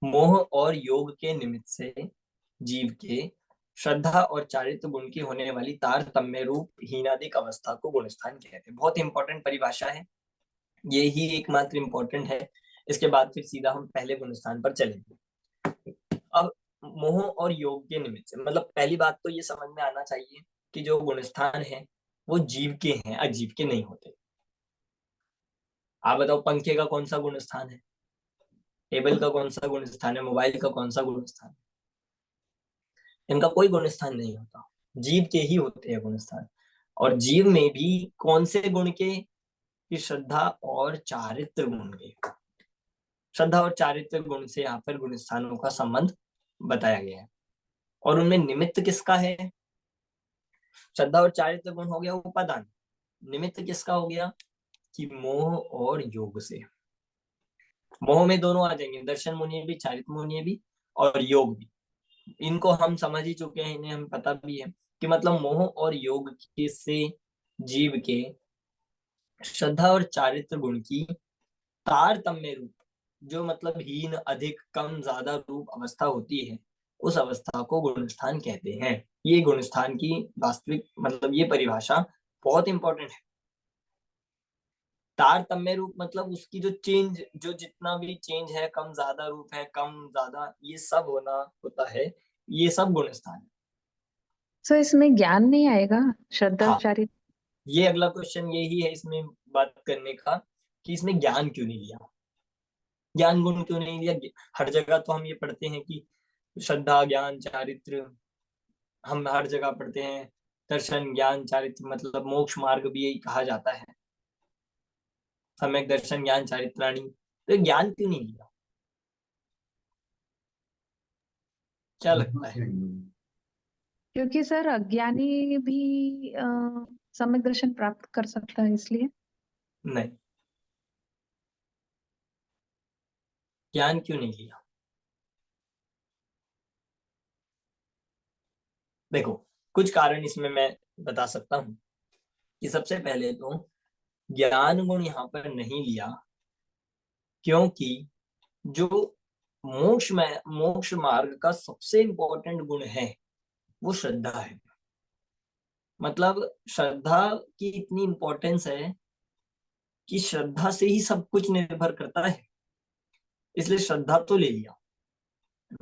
A: मोह और योग के निमित्त से जीव के श्रद्धा और चारित्र गुण की होने वाली तारतम्य रूप हीनादिक अवस्था को गुणस्थान कहते हैं। बहुत इंपॉर्टेंट परिभाषा है, ये ही एकमात्र इंपॉर्टेंट है। इसके बाद फिर सीधा हम पहले गुणस्थान पर चलेंगे। अब मोह और योग के निमित्त से, मतलब पहली बात तो ये समझ में आना चाहिए कि जो गुणस्थान है वो जीव के हैं, अजीव के नहीं होते। आप बताओ, पंखे का कौन सा गुणस्थान है? टेबल का कौन सा गुणस्थान है? मोबाइल का कौन सा गुणस्थान है? इनका कोई गुणस्थान नहीं होता, जीव के ही होते हैं गुणस्थान। और जीव में भी कौन से गुण के? कि श्रद्धा और चारित्र गुण के। श्रद्धा और चारित्र गुण से यहाँ पर गुणस्थानों का संबंध बताया गया है। और उनमें निमित्त किसका है? श्रद्धा और चारित्र गुण हो गया उपादान, निमित्त किसका हो गया? कि मोह और योग से। मोह में दोनों आ जाएंगे, दर्शन मुनि भी, चारित्र मुनि भी, और योग भी। इनको हम समझ ही चुके हैं, इन्हें हम पता भी है कि मतलब मोह और योग के से जीव के श्रद्धा और चारित्र गुण की तारतम्य रूप जो मतलब हीन, अधिक, कम, ज्यादा रूप अवस्था होती है, उस अवस्था को गुणस्थान कहते हैं। ये गुणस्थान की वास्तविक मतलब ये परिभाषा बहुत इंपॉर्टेंट है। तारतम्य रूप मतलब उसकी जो चेंज, जो जितना भी चेंज है, कम ज्यादा रूप है, कम ज्यादा, ये सब होना होता है, ये सब गुणस्थान है।
D: सो इसमें ज्ञान नहीं आएगा, श्रद्धा
A: हाँ,
D: चारित्र?
A: ये अगला क्वेश्चन यही है इसमें बात करने का, कि इसमें ज्ञान क्यों नहीं लिया, ज्ञान गुण क्यों नहीं लिया। हर जगह तो हम ये पढ़ते हैं कि श्रद्धा, ज्ञान, चारित्र, हम हर जगह पढ़ते हैं दर्शन, ज्ञान, चारित्र, मतलब मोक्ष मार्ग भी यही कहा जाता है, सम्यक दर्शन, ज्ञान, चारित्राणी। तो ज्ञान क्यों नहीं लिया, क्या लगता है?
D: क्योंकि सर अज्ञानी भी सम्यक दर्शन प्राप्त कर सकता है, इसलिए।
A: नहीं, ज्ञान क्यों नहीं लिया? देखो, कुछ कारण इसमें मैं बता सकता हूँ कि सबसे पहले तो ज्ञान गुण यहाँ पर नहीं लिया क्योंकि जो मोक्ष मार्ग का सबसे इंपॉर्टेंट गुण है वो श्रद्धा है। मतलब श्रद्धा की इतनी इंपॉर्टेंस है कि श्रद्धा से ही सब कुछ निर्भर करता है, इसलिए श्रद्धा तो ले लिया।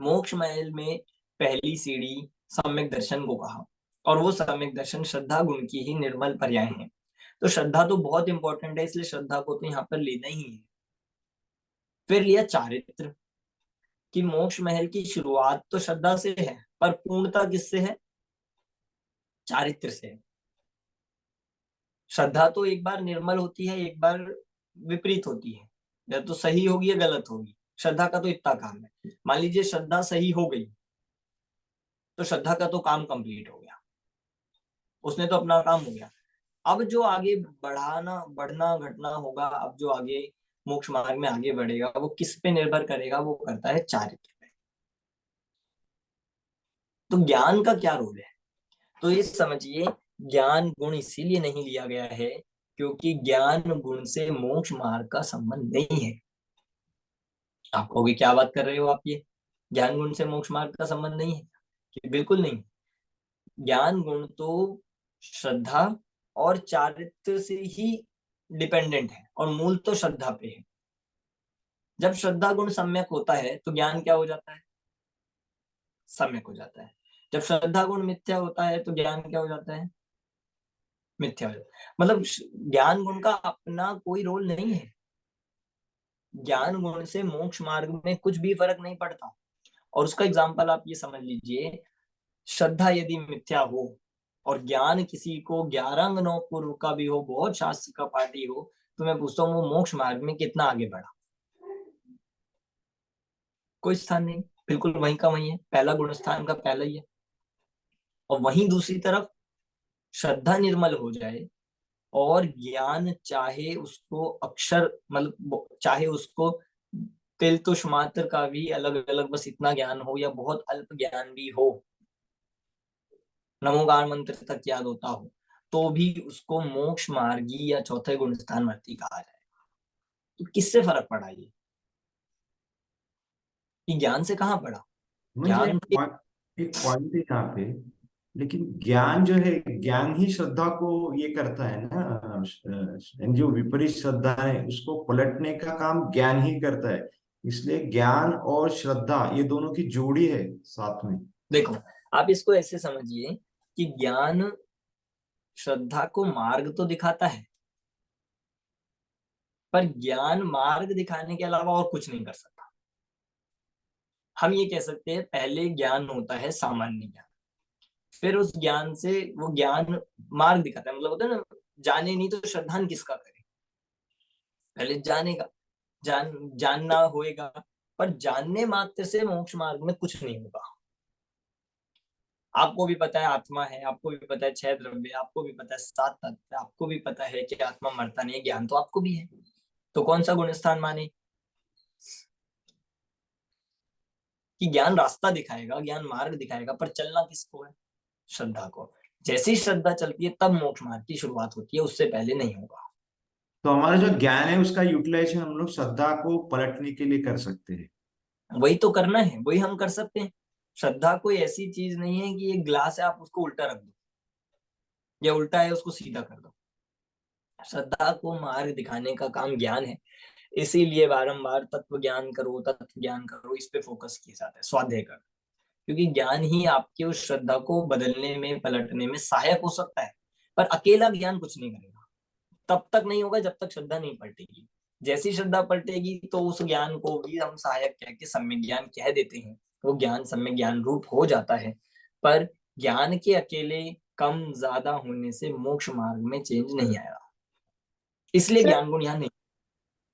A: मोक्ष महल में पहली सीढ़ी सम्यक दर्शन को कहा, और वो सम्यक दर्शन श्रद्धा गुण की ही निर्मल पर्याय है। तो श्रद्धा तो बहुत इंपॉर्टेंट है, इसलिए श्रद्धा को तो यहाँ पर लेना ही है। फिर लिया चारित्र, कि मोक्ष महल की शुरुआत तो श्रद्धा से है, पर पूर्णता किससे है? चारित्र से। श्रद्धा तो एक बार निर्मल होती है, एक बार विपरीत होती है, या तो सही होगी या गलत होगी। श्रद्धा का तो इतना काम है, मान लीजिए श्रद्धा सही हो गई तो श्रद्धा का तो काम कंप्लीट हो गया, उसने तो अपना काम हो गया। अब जो आगे बढ़ना घटना होगा, अब जो आगे मोक्ष मार्ग में आगे बढ़ेगा वो किस पे निर्भर करेगा? वो करता है चारित्र पे। तो ज्ञान का क्या रोल है? तो ये समझिए, ज्ञान गुण इसीलिए नहीं लिया गया है क्योंकि ज्ञान गुण से मोक्ष मार्ग का संबंध नहीं है। आप कहोगे क्या बात कर रहे हो आप, ये ज्ञान गुण से मोक्ष मार्ग का संबंध नहीं है? कि बिल्कुल नहीं। ज्ञान गुण तो श्रद्धा और चारित्र से ही डिपेंडेंट है, और मूल तो श्रद्धा पे है। जब श्रद्धा गुण सम्यक होता है तो ज्ञान क्या हो जाता है? सम्यक हो जाता है। जब श्रद्धा गुण मिथ्या होता है तो ज्ञान क्या हो जाता है? मिथ्या हो जाता है। मतलब ज्ञान गुण का अपना कोई रोल नहीं है, ज्ञान गुण से मोक्ष मार्ग में कुछ भी फर्क नहीं पड़ता। और उसका एग्जाम्पल आप ये समझ लीजिए, श्रद्धा यदि मिथ्या हो और ज्ञान किसी को 11 अंगनों पूर्व का भी हो, बहुत शास्त्र का पाठी हो, तो मैं पूछता हूँ वो मोक्ष मार्ग में कितना आगे बढ़ा? कोई स्थान नहीं, बिल्कुल वहीं का वहीं है, पहला गुण स्थान का पहला ही है। और वहीं दूसरी तरफ श्रद्धा निर्मल हो जाए और ज्ञान चाहे उसको अक्षर मतलब चाहे उसको तिल तुष मात्र का भी अलग अलग बस इतना ज्ञान हो, या बहुत अल्प ज्ञान भी हो, नमोगान मंत्र तक याद होता हो, तो भी उसको मोक्ष मार्गी या चौथे गुण स्थान वर्ती कहा जाए। तो किससे फर्क पड़ा ये ज्ञान से कहाँ पड़ा?
C: मुझे
A: ज्ञान के
C: एक पॉइंट है यहाँ पे, लेकिन ज्ञान जो है, ज्ञान ही श्रद्धा को ये करता है ना, जो विपरीत श्रद्धा है उसको पलटने का काम ज्ञान ही करता है। इसलिए ज्ञान और श्रद्धा ये दोनों की जोड़ी है साथ में।
A: देखो, आप इसको ऐसे समझिए कि ज्ञान श्रद्धा को मार्ग तो दिखाता है, पर ज्ञान मार्ग दिखाने के अलावा और कुछ नहीं कर सकता। हम ये कह सकते हैं पहले ज्ञान होता है सामान्य ज्ञान, फिर उस ज्ञान से वो ज्ञान मार्ग दिखाता है। मतलब होता है ना, जाने नहीं तो श्रद्धान किसका करे? पहले जानेगा, जानना होएगा, पर जानने मात्र से मोक्ष मार्ग में कुछ नहीं होगा। आपको भी पता है आत्मा है, आपको भी पता है छह द्रव्य, आपको भी पता है सात तत्व, आपको भी पता है कि आत्मा मरता नहीं है, ज्ञान तो आपको भी है। तो कौन सा गुण स्थान माने? कि ज्ञान रास्ता दिखाएगा, ज्ञान मार्ग दिखाएगा, पर चलना किसको है? श्रद्धा को। जैसी श्रद्धा चलती है तब मोक्ष मार्ग की शुरुआत होती है, उससे पहले नहीं होगा।
C: तो हमारा जो ज्ञान है उसका यूटिलाइजेशन हम लोग श्रद्धा को पलटने के लिए कर सकते हैं।
A: वही तो करना है, वही हम कर सकते हैं। श्रद्धा कोई ऐसी चीज नहीं है कि एक ग्लास है आप उसको उल्टा रख दो, या उल्टा है उसको सीधा कर दो। श्रद्धा को मार्ग दिखाने का काम ज्ञान है। इसीलिए बारंबार तत्व ज्ञान करो, तत्व ज्ञान करो, इस पे फोकस किया जाता है, स्वाध्याय कर। क्योंकि ज्ञान ही आपकी उस श्रद्धा को बदलने में, पलटने में सहायक हो सकता है। पर अकेला ज्ञान कुछ नहीं करेगा, तब तक नहीं होगा जब तक श्रद्धा नहीं पलटेगी। जैसी श्रद्धा पलटेगी तो उस ज्ञान को भी हम सहायक कह के सम्यक ज्ञान कह देते हैं, वो ज्ञान सम्यक ज्ञान रूप हो जाता है। पर ज्ञान के अकेले कम ज्यादा होने से मोक्ष मार्ग में चेंज नहीं आएगा, इसलिए
D: सर
A: ज्ञान गुण यहाँ नहीं।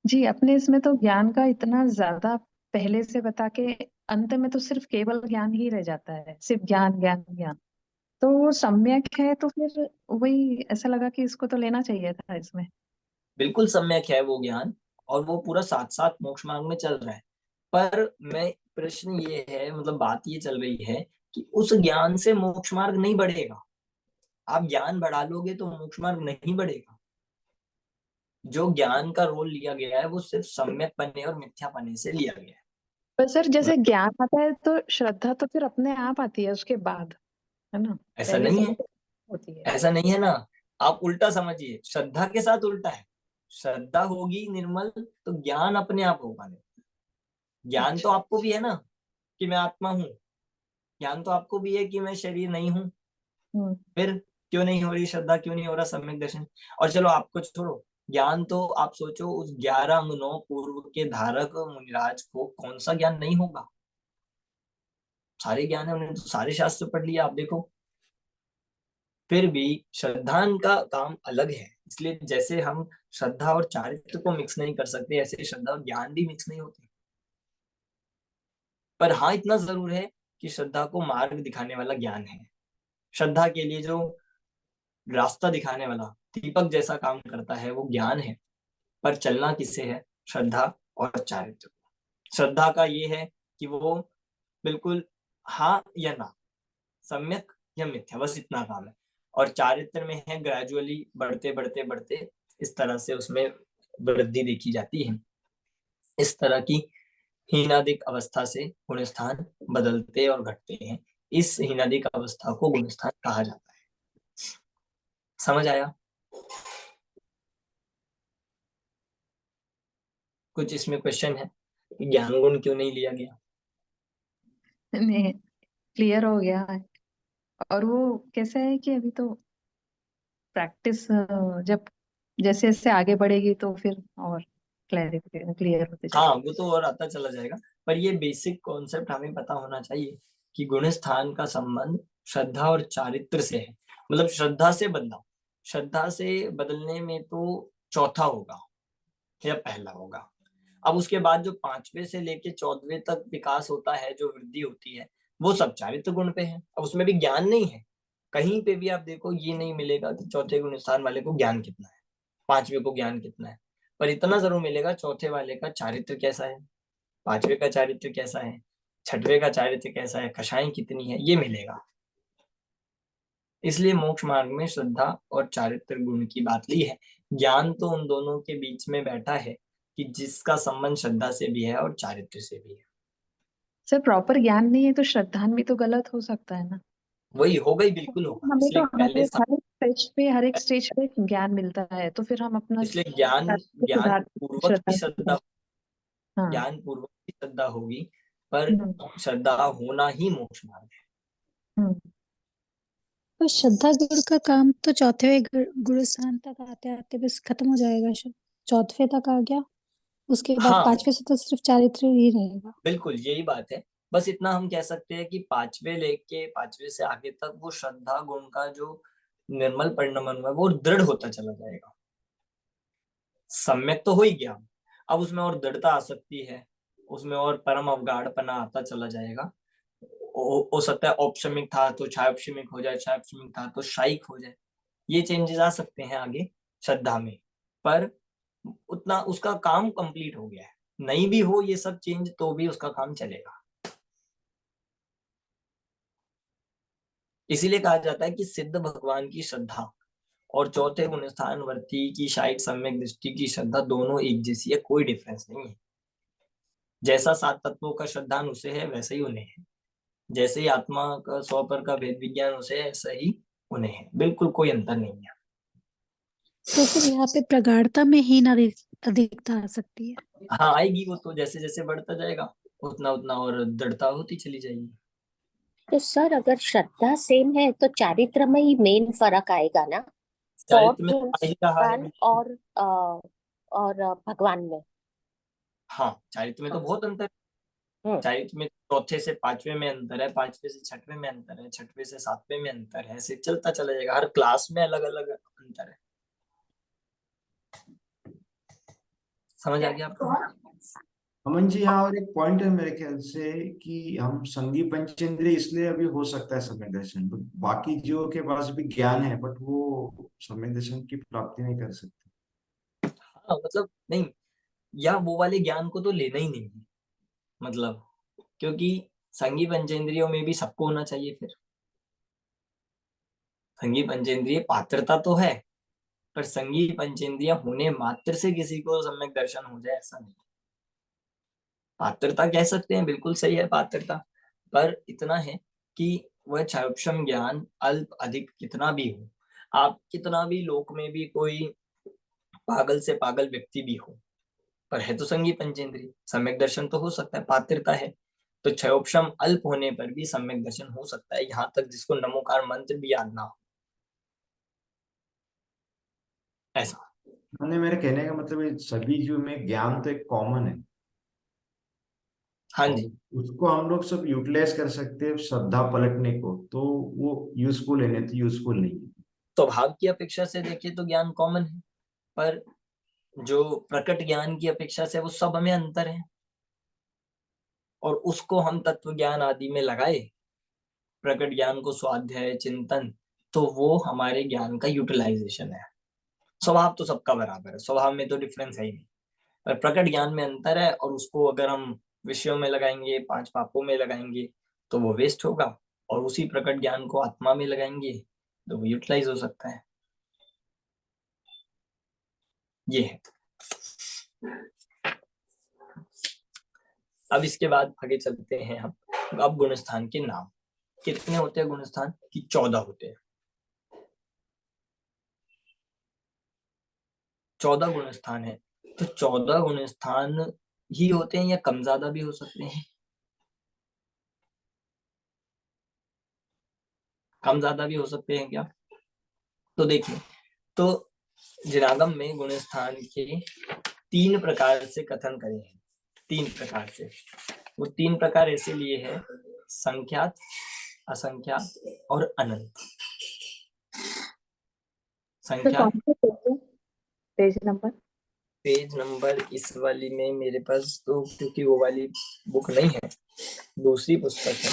D: जी, अपने इसमें तो ज्ञान का इतना ज्यादा पहले से बता के अंत में तो सिर्फ केवल ज्ञान ही रह जाता है, सिर्फ ज्ञान ज्ञान ज्ञान। तो वो सम्यक है तो फिर वही ऐसा लगा कि इसको तो लेना चाहिए था इसमें।
A: बिल्कुल सम्यक है वो ज्ञान, और वो पूरा साथ साथ मोक्ष मार्ग में चल रहा है। पर मैं प्रश्न ये है, मतलब बात ये चल रही है कि उस ज्ञान से मोक्ष मार्ग नहीं बढ़ेगा। आप ज्ञान बढ़ा लोगे तो मोक्ष मार्ग नहीं बढ़ेगा। जो ज्ञान का रोल लिया गया है वो सिर्फ सम्यक पने और मिथ्या पने से लिया गया है।
D: पर सर जैसे ज्ञान आता है तो श्रद्धा तो फिर अपने आप आती है उसके बाद, है ना?
A: ऐसा
D: पहले
A: नहीं
D: से
A: है,
D: होती है।
A: ऐसा नहीं है ना। आप उल्टा समझिए, श्रद्धा के साथ उल्टा है। श्रद्धा होगी निर्मल तो ज्ञान अपने आप होगा नहीं। ज्ञान तो
D: अच्छा।
A: आपको भी है ना कि मैं आत्मा हूँ, ज्ञान तो आपको भी है कि मैं शरीर नहीं हूँ।
D: हम्म।
A: फिर क्यों नहीं हो रही श्रद्धा, क्यों नहीं हो रहा सम्यक दर्शन? और चलो आपको छोड़ो, ज्ञान तो आप सोचो उस 11 अंगनों पूर्व के धारक मुनिराज को कौन सा ज्ञान नहीं होगा? सारे ज्ञान है, उन्होंने तो सारे शास्त्र पढ़ लिया, आप देखो। फिर भी श्रद्धा का काम अलग है। इसलिए जैसे हम श्रद्धा और चारित्र को मिक्स नहीं कर सकते, ऐसे श्रद्धा और ज्ञान भी मिक्स नहीं होते। पर हाँ, इतना जरूर है कि श्रद्धा को मार्ग दिखाने वाला ज्ञान है। श्रद्धा के लिए जो रास्ता दिखाने वाला दीपक जैसा काम करता है वो ज्ञान है। पर चलना किसे है? श्रद्धा और चारित्र। श्रद्धा का ये है कि वो बिल्कुल हाँ या ना, सम्यक या मिथ्या, बस इतना काम है। और चारित्र में है ग्रेजुअली बढ़ते बढ़ते बढ़ते इस तरह से उसमें वृद्धि देखी जाती है। इस तरह की हीनादिक अवस्था से गुणस्थान बदलते और घटते हैं। इस हीनादिक अवस्था को गुणस्थान कहा जाता है। समझ आया? कुछ इसमें क्वेश्चन है? ज्ञान गुण क्यों नहीं लिया गया?
D: नहीं, क्लियर हो गया है। और वो कैसा है कि अभी तो प्रैक्टिस जब जैसे जैसे आगे बढ़ेगी तो फिर और क्लियर होते
A: हाँ,
D: जाएगा।
A: वो तो और आता चला जाएगा। पर ये बेसिक कॉन्सेप्ट हमें पता होना चाहिए कि गुण स्थान का संबंध श्रद्धा और चारित्र से है। मतलब श्रद्धा से बदलाव, श्रद्धा से बदलने में तो चौथा होगा या पहला होगा। अब उसके बाद जो 5वें से लेके 14वें तक विकास होता है, जो वृद्धि होती है, वो सब चारित्र गुण पे है। अब उसमें भी ज्ञान नहीं है। कहीं पे भी आप देखो ये नहीं मिलेगा कि चौथे गुण स्थान वाले को ज्ञान कितना है, 5वें को ज्ञान कितना है। पर इतना जरूर मिलेगा चौथे वाले का चारित्र कैसा है, 5वें का चारित्र कैसा है, 6वें का चारित्र कैसा है, कषाएं कितनी है, ये मिलेगा। इसलिए मोक्ष मार्ग में श्रद्धा और चारित्र गुण की बात ली है। ज्ञान तो उन दोनों के बीच में बैठा है कि जिसका संबंध श्रद्धा से भी है और चारित्र से भी है।
D: सर प्रॉपर ज्ञान नहीं है तो श्रद्धान भी तो गलत हो सकता है ना?
A: वही होगा ही, बिल्कुल होगा।
D: हमें
A: इसलिए
D: तो
A: पहले
D: हर एक स्टेज पे ज्ञान मिलता है तो फिर हम अपना
A: इसलिए ज्ञान
D: चारित्र
A: ज्ञान
D: सुधार
A: पूर्वक
D: श्रद्धा
A: ही श्रद्धा,
D: से। हाँ।
A: ज्ञान पूर्वक ही श्रद्धा होगी। पर
D: हम्म।
A: श्रद्धा होना ही मोक्ष मार्ग है।
D: हम्म।
E: तो श्रद्धा गुण का काम तो चौथे गुरु स्थान तक आते आते बस खत्म हो जाएगा। चौथे तक आ गया, उसके बाद
A: हाँ,
E: 5वें से तो सिर्फ चारित्र ही रहेगा।
A: बिल्कुल यही बात है। बस इतना हम कह सकते हैं कि 5वें लेके 5वें से आगे तक वो श्रद्धा गुण का जो निर्मल परिणमन है वो दृढ़ होता चला जाएगा। सम्यक तो हो ही गया, अब उसमें और दृढ़ता आ सकती है, उसमें और परम अवगाढ़पना आता चला जाएगा। हो सकता है औपशमिक था तो छायोपशमिक हो जाए, छायोपशमिक था तो शायिक हो जाए। ये चेंजेस आ सकते हैं आगे श्रद्धा में। पर उतना उसका काम कंप्लीट हो गया है। नहीं भी हो ये सब चेंज तो भी उसका काम चलेगा। इसीलिए कहा जाता है कि सिद्ध भगवान की श्रद्धा और चौथे गुण स्थान वर्ती की शायद सम्यक दृष्टि की श्रद्धा दोनों एक जैसी है, कोई डिफरेंस नहीं है। जैसा 7 तत्वों का श्रद्धान उसे है वैसे ही उन्हें है, जैसे ही आत्मा का 100 पर का भेद विज्ञान उसे है ऐसा ही उन्हें है, बिल्कुल कोई अंतर नहीं है।
E: तो फिर यहाँ पे प्रगाढ़ता में हीन अधिकता आ सकती है।
A: हाँ आएगी, वो तो जैसे जैसे बढ़ता जाएगा उतना उतना और दृढ़ता होती चली जाएगी।
F: तो सर अगर श्रद्धा सेम है तो चारित्र में ही मेन फर्क आएगा ना,
A: चारित्र में
F: फोर्थ
A: आ ही रहा है
F: गुणस्थान
A: बिल्कुल।
F: और भगवान में।
A: हाँ चारित्र में तो बहुत अंतर है।
F: हम्म।
A: चारित्र में चौथे से 5वें में अंतर है, 5वें से 6वें में अंतर है, 6वें से 7वें में अंतर है, ऐसे चलता चला जाएगा, हर क्लास में अलग अलग अंतर है। समझ आ गया आपको?
C: अमन जी, यहाँ और एक पॉइंट है मेरे ख्याल से कि हम संगी पंचेंद्रिय इसलिए अभी हो सकता है सम्यक दर्शन, but बाकी जीवों के पास भी ज्ञान है बट वो सम्यक दर्शन की प्राप्ति नहीं कर सकते।
A: हाँ मतलब नहीं, या वो वाले ज्ञान को तो लेना ही नहीं है, मतलब क्योंकि संगी पंचेंद्रियों में भी सबको होना चाहिए। फिर संगी पंचेंद्रिय पात्रता तो है, पर संगी पंचेंद्रिय होने मात्र से किसी को सम्यक दर्शन हो जाए ऐसा नहीं। पात्रता कह सकते हैं, बिल्कुल सही है पात्रता, पर इतना है कि वह क्षाक्षम ज्ञान अल्प अधिक कितना भी हो, आप कितना भी लोक में भी कोई पागल से पागल व्यक्ति भी हो, पर है तो संगी पंचेंद्रिय, सम्यक दर्शन तो हो सकता है, पात्रता है। तो क्षयोपम अल्प होने पर भी सम्यक दर्शन हो सकता है, यहाँ तक जिसको नमोकार मंत्र भी याद ना हो, ऐसा।
C: मैंने मेरे कहने का मतलब है सभी जीव में ज्ञान तो एक कॉमन है
A: हाँ
C: और
A: जी,
C: उसको हम लोग सब यूटिलाइज कर सकते हैं श्रद्धा पलटने को, तो वो यूजफुल है, नहीं तो यूजफुल नहीं है।
A: स्वभाव की अपेक्षा से देखें तो ज्ञान कॉमन है, पर जो प्रकट ज्ञान की अपेक्षा से वो सब में अंतर है, और उसको हम तत्व ज्ञान आदि में लगाए, प्रकट ज्ञान को स्वाध्याय चिंतन, तो वो हमारे ज्ञान का यूटिलाइजेशन है। स्वभाव तो सबका बराबर है, स्वभाव में तो डिफरेंस है ही नहीं, पर प्रकट ज्ञान में अंतर है, और उसको अगर हम विषयों में लगाएंगे, 5 पापों में लगाएंगे तो वो वेस्ट होगा, और उसी प्रकट ज्ञान को आत्मा में लगाएंगे तो वो यूटिलाइज हो सकता है। ये है। अब इसके बाद आगे चलते हैं हम। अब गुणस्थान के नाम कितने होते हैं? गुणस्थान की 14 होते हैं। 14 गुणस्थान है, तो 14 गुणस्थान ही होते हैं या कम ज्यादा भी हो सकते हैं? कम ज्यादा भी हो सकते हैं क्या? तो देखिए, तो जिनागम में गुणस्थान के 3 प्रकार से कथन करे हैं, 3 प्रकार से। वो 3 प्रकार ऐसे लिए हैं: संख्यात, असंख्यात और अनंत। संख्यात
D: पेज नंबर
A: पेज नंबर इस वाली में मेरे पास तो, क्योंकि वो वाली बुक नहीं है, दूसरी पुस्तक है,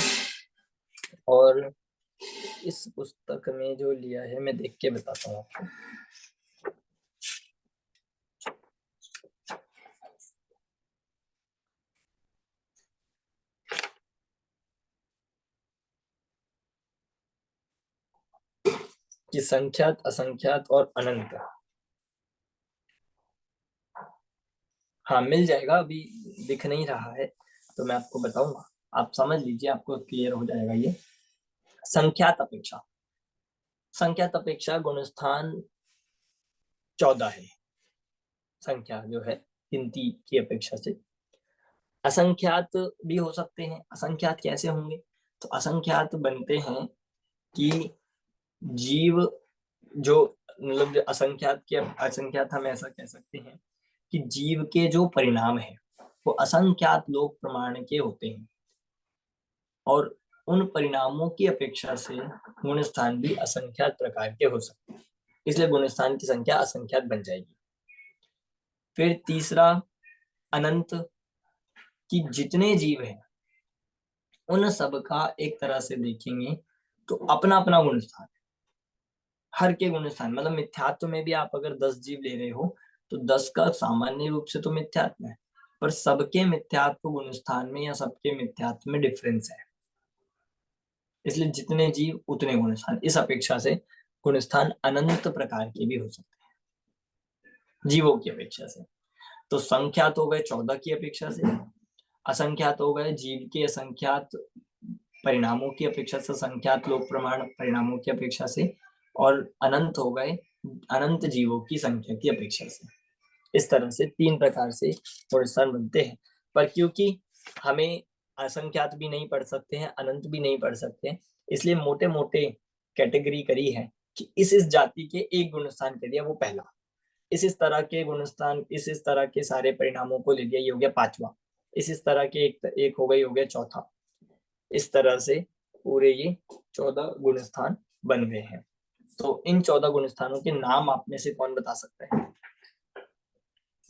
A: और इस पुस्तक में जो लिया है मैं देख के बताता हूँ आपको। कि संख्यात, असंख्यात और अनंत। हाँ मिल जाएगा, अभी दिख नहीं रहा है तो मैं आपको बताऊंगा, आप समझ लीजिए, आपको क्लियर हो जाएगा ये। संख्यात अपेक्षा, संख्यात अपेक्षा गुणस्थान 14 है, संख्या जो है गिनती की अपेक्षा से। असंख्यात भी हो सकते हैं। असंख्यात कैसे होंगे? तो असंख्यात बनते हैं कि जीव जो, मतलब असंख्यात के, असंख्यात हम ऐसा कह सकते हैं कि जीव के जो परिणाम है वो असंख्यात लोक प्रमाण के होते हैं, और उन परिणामों की अपेक्षा से गुणस्थान भी असंख्यात प्रकार के हो सकते हैं, इसलिए गुणस्थान की संख्या असंख्यात बन जाएगी। फिर तीसरा अनंत, कि जितने जीव हैं उन सब का एक तरह से देखेंगे तो अपना अपना गुणस्थान, हर के गुणस्थान, मतलब मिथ्यात्व में भी आप अगर 10 जीव ले रहे हो तो 10 का सामान्य रूप से तो मिथ्यात्व है, पर सबके मिथ्यात्व गुणस्थान में या सबके मिथ्यात्व में डिफरेंस है, इसलिए जितने जीव उतने गुणस्थान, इस अपेक्षा से गुणस्थान अनंत प्रकार के भी हो सकते हैं जीवों की अपेक्षा से। तो संख्यात हो गए 14 की अपेक्षा से, असंख्यात हो गए जीव के असंख्यात परिणामों की अपेक्षा से, संख्यात लोक प्रमाण परिणामों की अपेक्षा से, और अनंत हो गए अनंत जीवों की संख्या की अपेक्षा से। इस तरह से 3 प्रकार से गुणस्थान बनते हैं। पर क्योंकि हमें असंख्यात भी नहीं पढ़ सकते हैं, अनंत भी नहीं पढ़ सकते हैं, इसलिए मोटे मोटे कैटेगरी करी है कि इस जाति के एक गुणस्थान के दिया वो पहला, इस तरह के गुणस्थान इस तरह के सारे परिणामों को ले लिया ये हो गया पांचवा, इस तरह के एक हो गया चौथा। इस तरह से पूरे ये 14 गुणस्थान बन गए हैं। तो इन 14 गुणस्थानों के नाम आप में से कौन बता सकता है,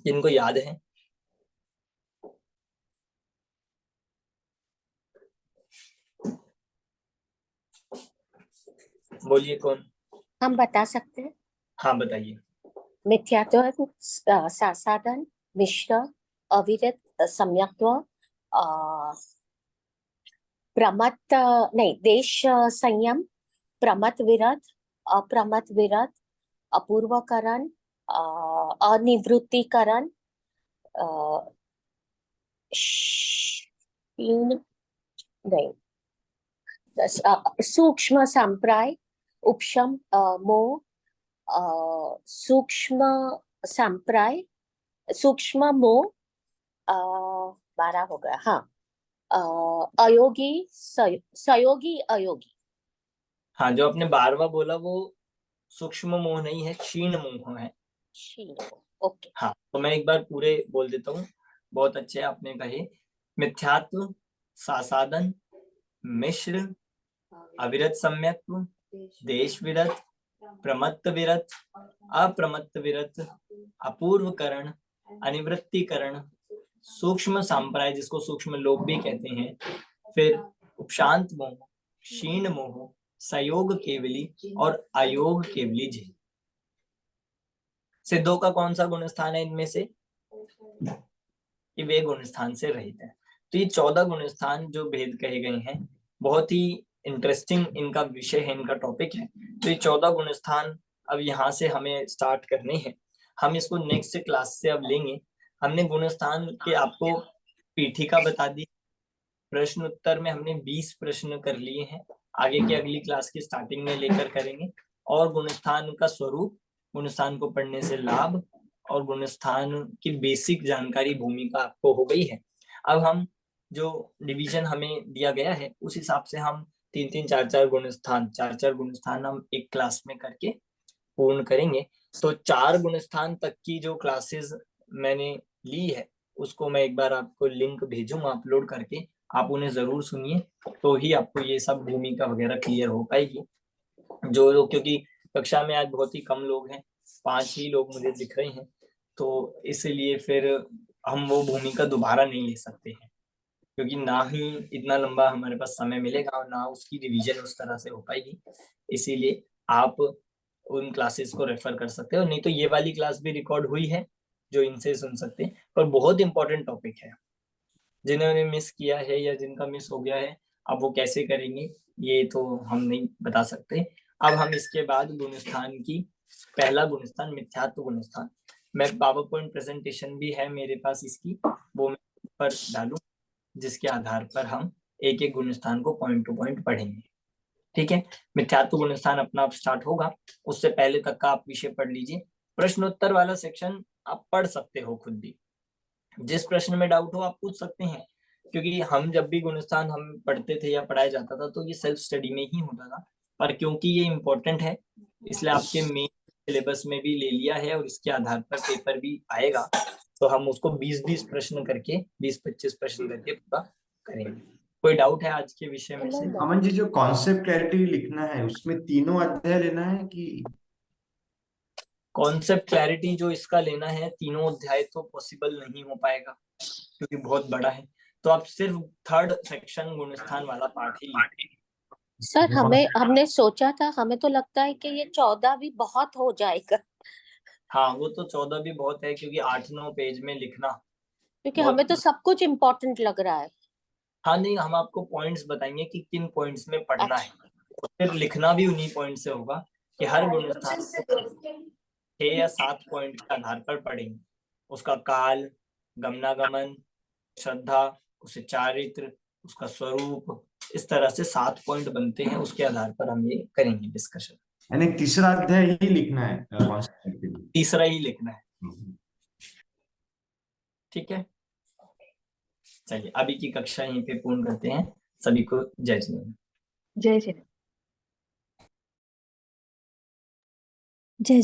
A: जिनको याद है? बोलिए कौन।
F: हम बता सकते हैं।
A: हाँ बताइए।
F: मिथ्यात्व, सासादन, मिश्र, अविरत, सम्यक्त्व, प्रमत्त नहीं, देश संयम, प्रमत्त विरत, अप्रमत्त विरत, अपूर्वकरण, अनिवृत्तिकरण, नहीं, सूक्ष्म संप्राय, उपशम, मोह, सूक्ष्म संप्राय, सूक्ष्म मोह, 12 हो गया। हाँ, अयोगी, सयोगी, अयोगी।
A: हाँ, जो आपने 12वां बोला वो सूक्ष्म मोह नहीं है, क्षीण मोह है।
F: ओके।
A: हाँ, तो मैं एक बार पूरे बोल देता हूँ। बहुत अच्छे आपने कहे। मिथ्यात्व, सासादन, मिश्र, अविरत सम्यक्त्व, देश विरत, प्रमत्त विरत, अप्रमत्त विरत, अपूर्वकरण, अनिवृत्तिकरण, सूक्ष्म संप्राय जिसको सूक्ष्म लोक भी कहते हैं, फिर उपशांत मोह, क्षीण मोह, सयोग केवली और अयोग केवली जी। सिद्धों का कौन सा गुणस्थान है इनमें से? कि वे गुणस्थान से रहित है। तो ये 14 गुणस्थान जो भेद कहे गए हैं, बहुत ही इंटरेस्टिंग इनका विषय है, इनका टॉपिक है। तो ये 14 गुणस्थान अब यहाँ से हमें स्टार्ट करने हैं। हम इसको नेक्स्ट क्लास से अब लेंगे। हमने गुणस्थान के आपको पीठिका बता दी, प्रश्न उत्तर में हमने 20 प्रश्न कर लिए हैं। आगे की अगली क्लास की स्टार्टिंग में लेकर करेंगे। और गुणस्थान का स्वरूप, गुणस्थान को पढ़ने से लाभ और गुणस्थान की बेसिक जानकारी भूमिका आपको हो गई है। अब हम जो डिवीजन हमें दिया गया है उस हिसाब से हम 3-3, 4-4 गुणस्थान 4-4 गुणस्थान हम एक क्लास में करके पूर्ण करेंगे। तो 4 गुणस्थान तक की जो क्लासेस मैंने ली है उसको मैं एक बार आपको लिंक भेजूंगा अपलोड करके, आप उन्हें जरूर सुनिए, तो ही आपको ये सब भूमिका वगैरह क्लियर हो पाएगी। जो लोग, क्योंकि कक्षा में आज बहुत ही कम लोग हैं, 5 ही लोग मुझे दिख रहे हैं, तो इसलिए फिर हम वो भूमिका दोबारा नहीं ले सकते हैं, क्योंकि ना ही इतना लंबा हमारे पास समय मिलेगा और ना उसकी रिवीजन उस तरह से हो पाएगी। इसीलिए आप उन क्लासेस को रेफर कर सकते हो, नहीं तो ये वाली क्लास भी रिकॉर्ड हुई है जो इनसे सुन सकते हैं। पर बहुत इंपॉर्टेंट टॉपिक है, जिन्होंने मिस किया है या जिनका मिस हो गया है अब वो कैसे करेंगे ये तो हम नहीं बता सकते। अब हम इसके बाद गुणस्थान की, पहला गुणस्थान मिथ्यात्व गुणस्थान, मैं पावर पॉइंट प्रेजेंटेशन भी है मेरे पास इसकी, वो मैं पर डालूं, जिसके आधार पर हम एक एक गुणस्थान को पॉइंट टू पॉइंट पढ़ेंगे। ठीक है, मिथ्यात्व गुणस्थान अपना आप स्टार्ट होगा, उससे पहले तक का आप विषय पढ़ लीजिए। प्रश्नोत्तर वाला सेक्शन आप पढ़ सकते हो खुद भी, जिस प्रश्न में डाउट हो आप पूछ सकते हैं, क्योंकि हम जब भी गुणस्थान हम पढ़ते थे या पढ़ाया जाता था तो ये सेल्फ स्टडी में ही होता था, पर क्योंकि ये इम्पोर्टेंट है इसलिए आपके मेन सिलेबस में भी ले लिया है और इसके आधार पर पेपर भी आएगा, तो हम उसको 20-20 प्रश्न करके 20-25 प्रश्न करके पूरा करेंगे। कोई डाउट है आज के विषय में से?
C: अमन जी, जो कॉन्सेप्ट क्लैरिटी लिखना है उसमें तीनों अध्याय लेना है कि?
A: कॉन्सेप्ट क्लैरिटी जो इसका लेना है, तीनों अध्याय तो पॉसिबल नहीं हो पाएगा क्योंकि बहुत बड़ा है, तो आप सिर्फ 3rd सेक्शन गुणस्थान वाला पार्ट ही लीजिए।
F: सर हमने सोचा था, हमें तो लगता है कि ये 14 भी बहुत हो जाएगा।
A: हाँ, वो तो 14 भी बहुत है, क्योंकि 8-9 पेज में लिखना,
F: क्योंकि हमें तो सब कुछ इम्पोर्टेंट लग रहा है।
A: हाँ नहीं, हम आपको पॉइंट्स बताएंगे कि किन पॉइंट्स में पढ़ना है, फिर लिखना भी उन्हीं पॉइंट से होगा कि कि हर गुण स्थान 6 या 7 पॉइंट के आधार पर पढ़ेंगे। उसका काल, गमनागमन, श्रद्धा, उसे चारित्र, उसका स्वरूप, इस तरह से 7 पॉइंट बनते हैं, उसके आधार पर हम ये करेंगे डिस्कशन।
C: यानी तीसरा अध्याय ही लिखना है कॉन्सेप्ट के लिए।
A: तीसरा ही लिखना है, ठीक है। चलिए अभी की कक्षा यहीं पे पूर्ण करते हैं। सभी को जय श्री राम।
D: जय श्री राम।
E: जय